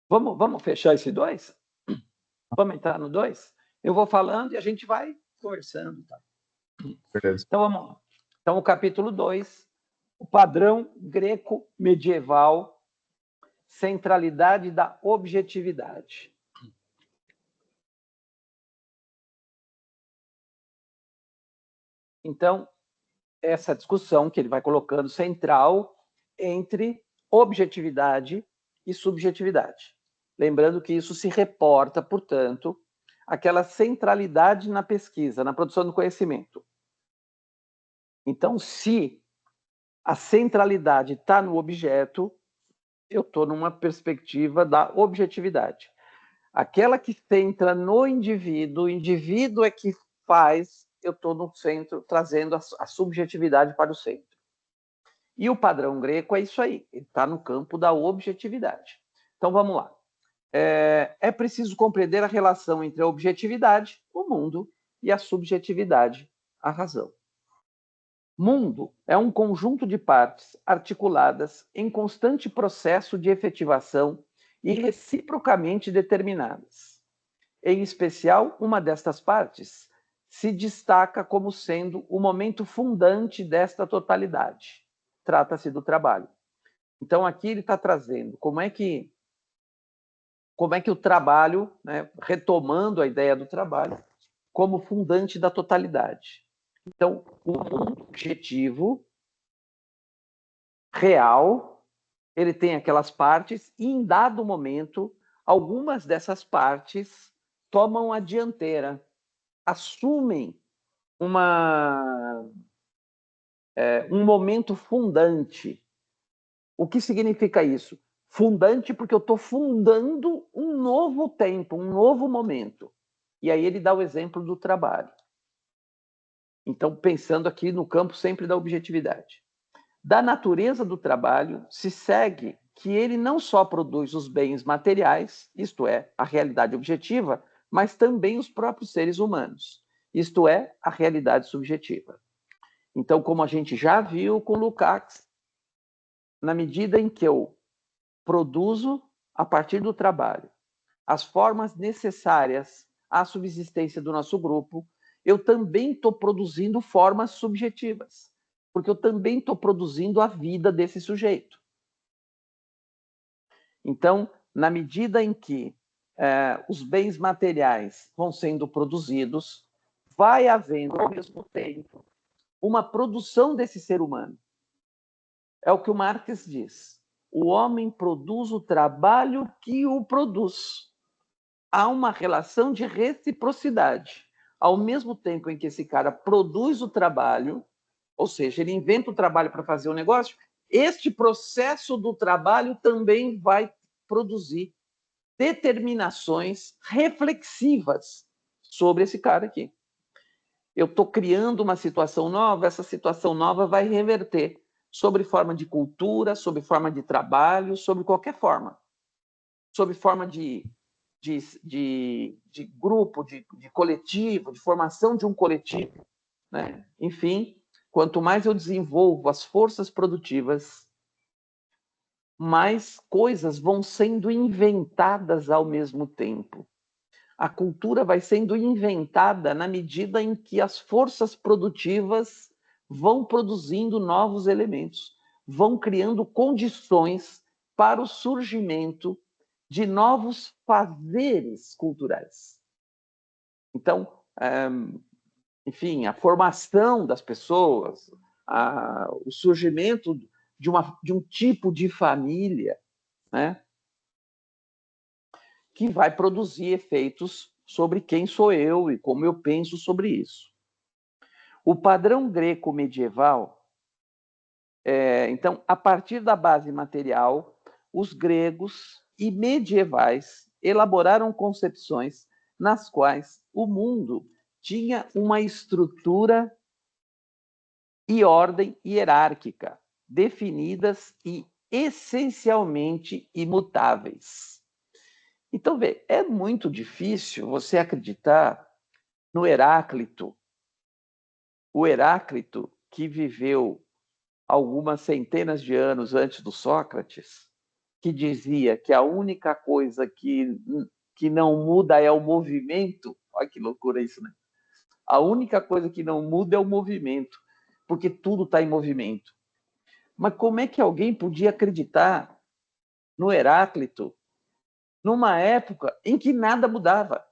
Vamos fechar esse 2? Vamos entrar no 2? Eu vou falando e a gente vai conversando. Tá? Beleza. Então, vamos lá. Então, o capítulo 2, o padrão greco-medieval, centralidade da objetividade. Então, essa discussão que ele vai colocando central entre objetividade e subjetividade. Lembrando que isso se reporta, portanto, àquela centralidade na pesquisa, na produção do conhecimento. Então, se a centralidade está no objeto, eu estou numa perspectiva da objetividade. Aquela que centra no indivíduo, o indivíduo é que faz eu estou no centro, trazendo a subjetividade para o centro. E o padrão Greco é isso aí, ele está no campo da objetividade. Então, vamos lá. É preciso compreender a relação entre a objetividade, o mundo, e a subjetividade, a razão. Mundo é um conjunto de partes articuladas em constante processo de efetivação e reciprocamente determinadas. Em especial, uma destas partes se destaca como sendo o momento fundante desta totalidade. Trata-se do trabalho. Então, aqui ele está trazendo como é que o trabalho, né, retomando a ideia do trabalho, como fundante da totalidade. Então, o mundo objetivo, real, ele tem aquelas partes e, em dado momento, algumas dessas partes tomam a dianteira, assumem um momento fundante. O que significa isso? Fundante porque eu estou fundando um novo tempo, um novo momento. E aí ele dá o exemplo do trabalho. Então, pensando aqui no campo sempre da objetividade. Da natureza do trabalho, se segue que ele não só produz os bens materiais, isto é, a realidade objetiva, mas também os próprios seres humanos, isto é, a realidade subjetiva. Então, como a gente já viu com Lukács, na medida em que eu produzo, a partir do trabalho, as formas necessárias à subsistência do nosso grupo, eu também estou produzindo formas subjetivas, porque eu também estou produzindo a vida desse sujeito. Então, na medida em que os bens materiais vão sendo produzidos, vai havendo, ao mesmo tempo, uma produção desse ser humano. É o que o Marx diz. O homem produz o trabalho que o produz. Há uma relação de reciprocidade. Ao mesmo tempo em que esse cara produz o trabalho, ou seja, ele inventa o trabalho para fazer o negócio, este processo do trabalho também vai produzir determinações reflexivas sobre esse cara aqui. Eu estou criando uma situação nova, essa situação nova vai reverter sobre forma de cultura, sobre forma de trabalho, sobre qualquer forma. Sobre forma de grupo, de coletivo, de formação de um coletivo. Né? Enfim, quanto mais eu desenvolvo as forças produtivas, mais coisas vão sendo inventadas ao mesmo tempo. A cultura vai sendo inventada na medida em que as forças produtivas vão produzindo novos elementos, vão criando condições para o surgimento de novos fazeres culturais. Então, enfim, a formação das pessoas, o surgimento de um tipo de família, né, que vai produzir efeitos sobre quem sou eu e como eu penso sobre isso. O padrão greco medieval, então, a partir da base material, os gregos e medievais elaboraram concepções nas quais o mundo tinha uma estrutura e ordem hierárquica, definidas e essencialmente imutáveis. Então, vê, é muito difícil você acreditar no Heráclito. O Heráclito, que viveu algumas centenas de anos antes do Sócrates, que dizia que a única coisa que não muda é o movimento. Olha que loucura isso, né? A única coisa que não muda é o movimento, porque tudo está em movimento. Mas como é que alguém podia acreditar no Heráclito numa época em que nada mudava?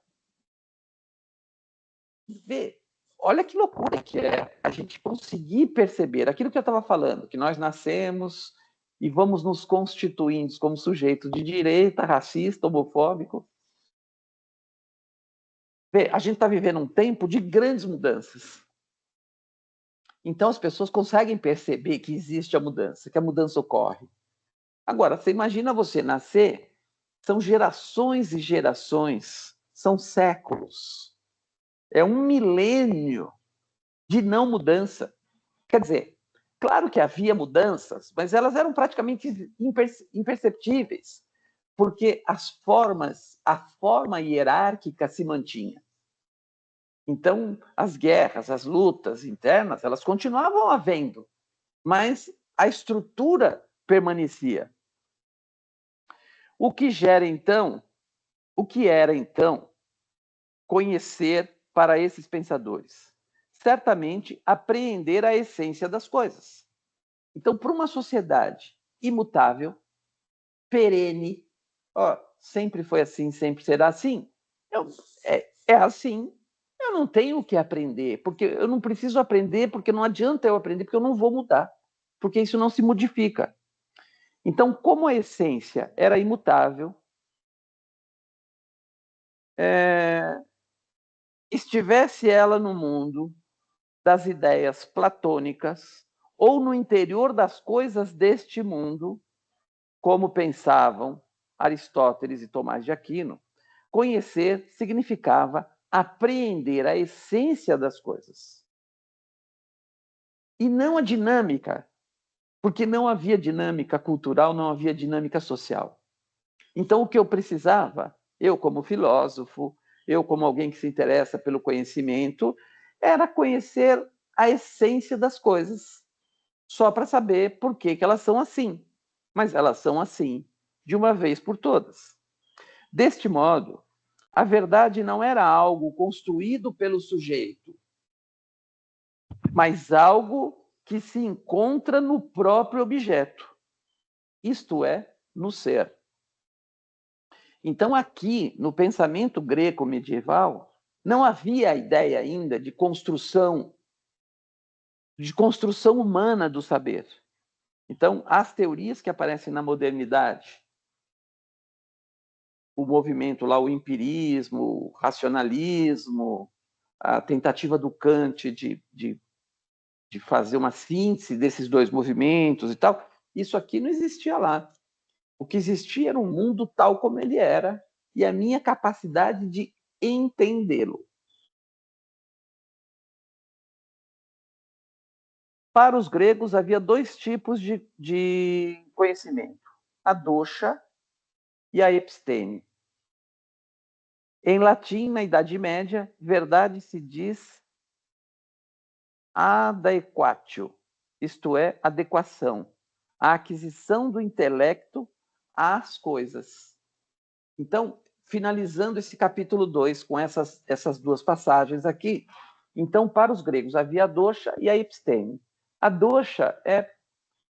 Vê, olha que loucura que é a gente conseguir perceber aquilo que eu estava falando, que nós nascemos e vamos nos constituindo como sujeito de direita, racista, homofóbico. Vê, a gente está vivendo um tempo de grandes mudanças. Então as pessoas conseguem perceber que existe a mudança, que a mudança ocorre. Agora, você imagina você nascer, são gerações e gerações, são séculos É um milênio de não mudança. Quer dizer, claro que havia mudanças, mas elas eram praticamente imperceptíveis, porque a forma hierárquica se mantinha. Então, as guerras, as lutas internas, elas continuavam havendo, mas a estrutura permanecia. O que era então conhecer para esses pensadores? Certamente apreender a essência das coisas. Então, para uma sociedade imutável, perene, sempre foi assim, sempre será assim, é assim, eu não tenho o que aprender, porque eu não preciso aprender, porque não adianta eu aprender, porque eu não vou mudar, porque isso não se modifica. Então, como a essência era imutável, estivesse ela no mundo das ideias platônicas ou no interior das coisas deste mundo, como pensavam Aristóteles e Tomás de Aquino, conhecer significava apreender a essência das coisas. E não a dinâmica, porque não havia dinâmica cultural, não havia dinâmica social. Então, o que eu precisava, eu como filósofo, eu como alguém que se interessa pelo conhecimento, era conhecer a essência das coisas, só para saber por que elas são assim. Mas elas são assim de uma vez por todas. Deste modo, a verdade não era algo construído pelo sujeito, mas algo que se encontra no próprio objeto, isto é, no ser. Então, aqui, no pensamento greco medieval, não havia a ideia ainda de construção humana do saber. Então, as teorias que aparecem na modernidade, o movimento lá, o empirismo, o racionalismo, a tentativa do Kant de fazer uma síntese desses dois movimentos e tal, isso aqui não existia lá. O que existia era um mundo tal como ele era e a minha capacidade de entendê-lo. Para os gregos, havia dois tipos de conhecimento: a dosha e a episteme. Em latim, na Idade Média, verdade se diz adequatio, isto é, adequação, a aquisição do intelecto às coisas. Então, finalizando esse capítulo 2 com essas duas passagens aqui, então, para os gregos, havia a dosha e a episteme. A dosha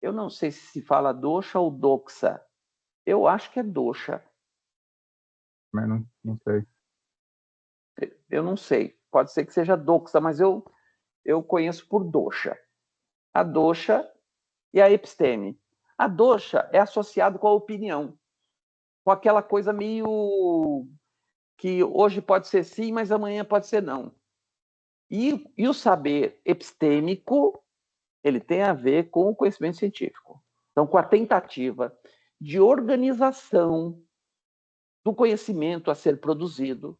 eu não sei se fala dosha ou doxa, eu acho que é dosha. Mas não sei. Eu não sei, pode ser que seja doxa, mas eu conheço por dosha. A dosha e a episteme. A dosha é associado com a opinião, com aquela coisa meio que hoje pode ser sim, mas amanhã pode ser não. E o saber epistêmico, ele tem a ver com o conhecimento científico. Então, com a tentativa de organização do conhecimento a ser produzido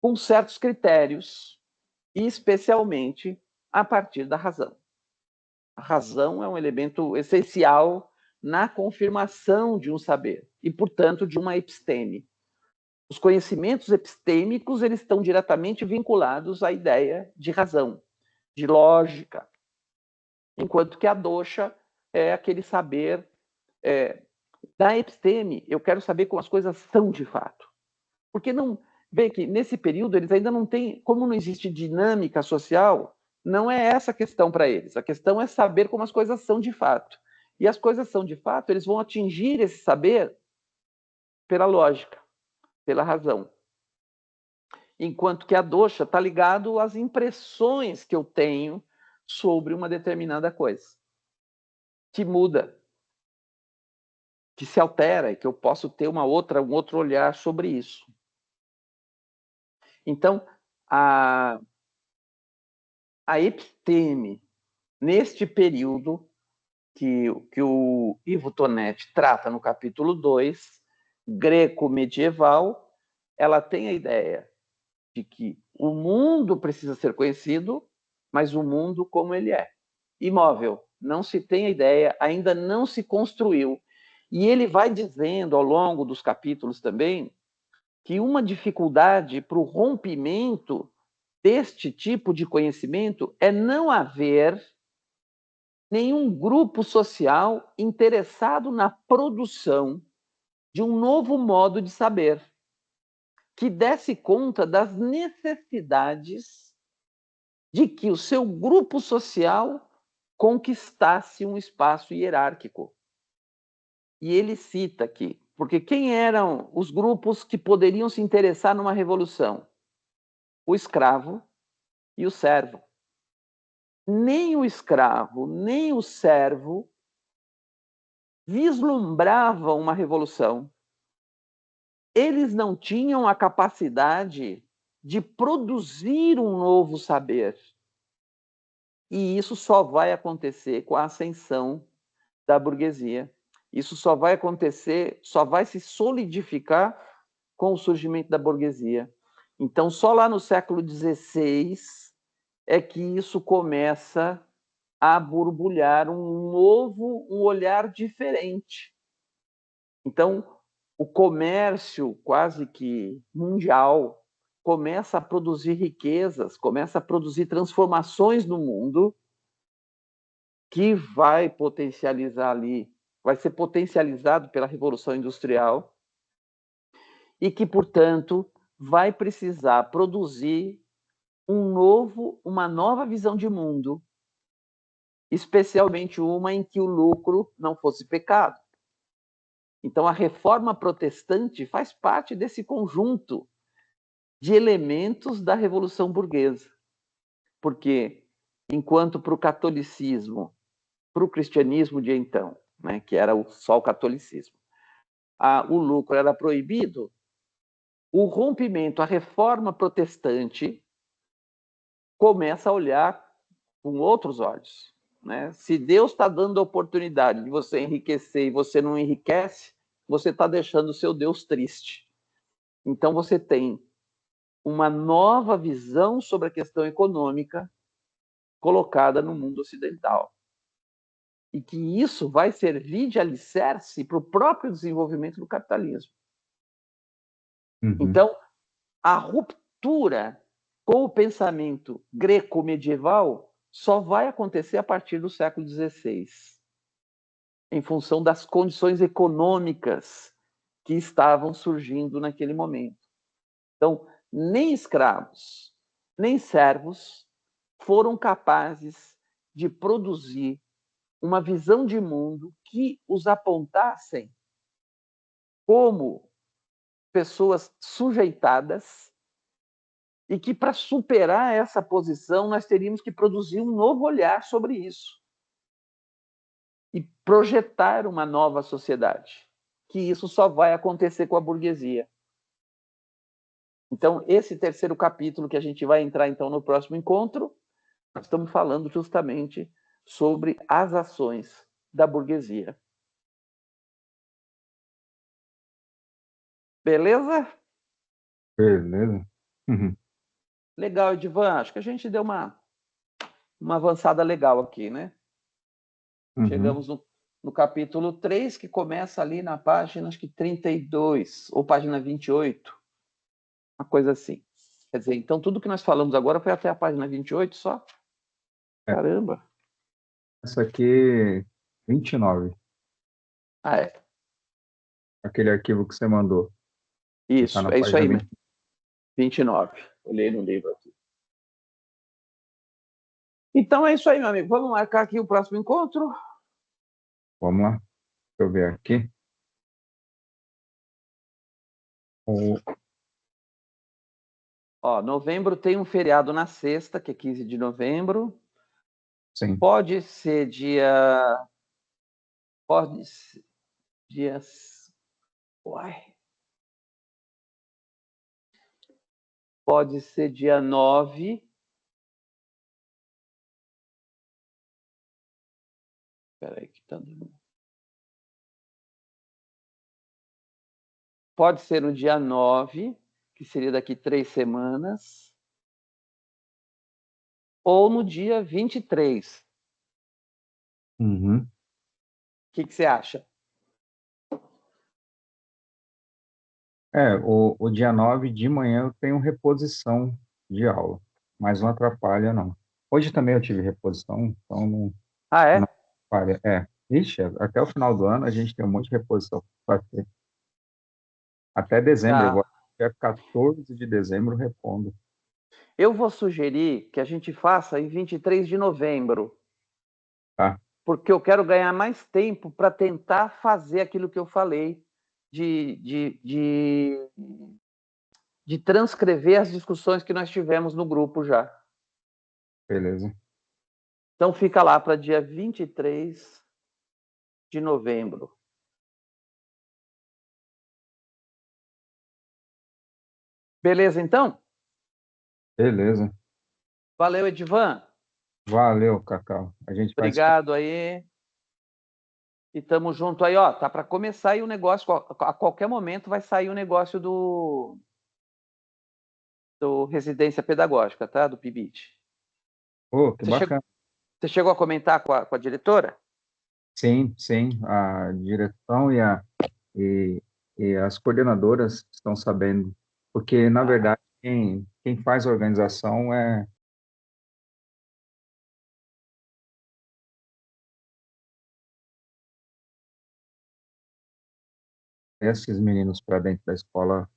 com certos critérios, e especialmente a partir da razão. A razão é um elemento essencial na confirmação de um saber e, portanto, de uma episteme. Os conhecimentos epistêmicos eles estão diretamente vinculados à ideia de razão, de lógica, enquanto que a dosha é aquele saber da episteme. Eu quero saber como as coisas são de fato, porque não vê que nesse período eles ainda não têm, como não existe dinâmica social, não é essa a questão para eles. A questão é saber como as coisas são de fato. E as coisas são de fato, eles vão atingir esse saber pela lógica, pela razão. Enquanto que a dosha está ligado às impressões que eu tenho sobre uma determinada coisa, que muda, que se altera e que eu posso ter um outro olhar sobre isso. Então, a episteme, neste período que o Ivo Tonetti trata no capítulo 2, greco-medieval, ela tem a ideia de que o mundo precisa ser conhecido, mas o mundo como ele é. Imóvel, não se tem a ideia, ainda não se construiu. E ele vai dizendo ao longo dos capítulos também que uma dificuldade para o rompimento deste tipo de conhecimento é não haver nenhum grupo social interessado na produção de um novo modo de saber, que desse conta das necessidades de que o seu grupo social conquistasse um espaço hierárquico. E ele cita aqui, porque quem eram os grupos que poderiam se interessar numa revolução? O escravo e o servo. Nem o escravo, nem o servo vislumbravam uma revolução. Eles não tinham a capacidade de produzir um novo saber. E isso só vai acontecer com a ascensão da burguesia. Isso só vai acontecer, só vai se solidificar com o surgimento da burguesia. Então, só lá no século XVI é que isso começa a borbulhar um olhar diferente. Então, o comércio quase que mundial começa a produzir riquezas, começa a produzir transformações no mundo que vai potencializar ali, vai ser potencializado pela Revolução Industrial e que, portanto, vai precisar produzir uma nova visão de mundo, especialmente uma em que o lucro não fosse pecado. Então, a reforma protestante faz parte desse conjunto de elementos da Revolução Burguesa. Porque, enquanto para o catolicismo, para o cristianismo de então, né, que era só o catolicismo, o lucro era proibido, o rompimento, a reforma protestante começa a olhar com outros olhos. Né? Se Deus está dando a oportunidade de você enriquecer e você não enriquece, você está deixando o seu Deus triste. Então você tem uma nova visão sobre a questão econômica colocada no mundo ocidental. E que isso vai servir de alicerce para o próprio desenvolvimento do capitalismo. Uhum. Então, a ruptura com o pensamento greco-medieval só vai acontecer a partir do século XVI, em função das condições econômicas que estavam surgindo naquele momento. Então, nem escravos, nem servos foram capazes de produzir uma visão de mundo que os apontassem como pessoas sujeitadas e que, para superar essa posição, nós teríamos que produzir um novo olhar sobre isso e projetar uma nova sociedade, que isso só vai acontecer com a burguesia. Então, esse terceiro capítulo que a gente vai entrar então no próximo encontro, nós estamos falando justamente sobre as ações da burguesia. Beleza? Beleza. Uhum. Legal, Edivan. Acho que a gente deu uma avançada legal aqui, né? Uhum. Chegamos no capítulo 3, que começa ali na página, acho que 32, ou página 28. Uma coisa assim. Quer dizer, então tudo que nós falamos agora foi até a página 28 só? É. Caramba! Essa aqui, 29. Ah, é. Aquele arquivo que você mandou. Isso, Tá na é isso página aí 20. mesmo. 29. Olhei no livro aqui. Então é isso aí, meu amigo. Vamos marcar aqui o próximo encontro? Vamos lá. Deixa eu ver aqui. Ó, novembro tem um feriado na sexta, que é 15 de novembro. Sim. Pode ser dia... Pode ser dias... Uai. Pode ser dia 9. Espera aí que tá dando... Pode ser no dia 9, que seria daqui 3 semanas, ou no dia 23. Uhum. O que você acha? O dia 9 de manhã eu tenho reposição de aula, mas não atrapalha, não. Hoje também eu tive reposição, então Ah, não é? atrapalha. Ixi, até o final do ano a gente tem um monte de reposição para fazer. Até dezembro, Tá. agora, dia 14 de dezembro, repondo. Eu vou sugerir que a gente faça em 23 de novembro, Tá? porque eu quero ganhar mais tempo para tentar fazer aquilo que eu falei, de transcrever as discussões que nós tivemos no grupo já. Beleza. Então fica lá para dia 23 de novembro. Beleza, então? Beleza. Valeu, Edivan. Valeu, Cacau. A gente vai se... Obrigado aí. E estamos junto aí, ó. Tá para começar aí o negócio. A qualquer momento vai sair o negócio do Residência Pedagógica, tá? Do PIBIT. Pô, que bacana. Você chegou a comentar com a diretora? Sim, sim. A direção e, e as coordenadoras estão sabendo, porque, na verdade, quem faz a organização é esses meninos para dentro da escola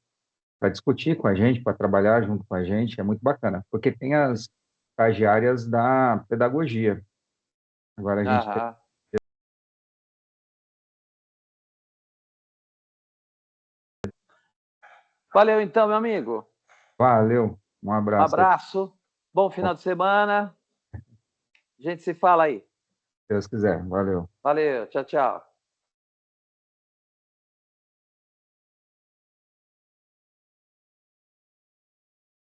para discutir com a gente, para trabalhar junto com a gente, é muito bacana, porque tem as estagiárias da pedagogia. Agora a gente tem... Aham. Valeu então, meu amigo. Valeu, um Um abraço aí. abraço. Bom final de semana. A gente se fala aí. Se Deus quiser, valeu. Valeu. Tchau, tchau.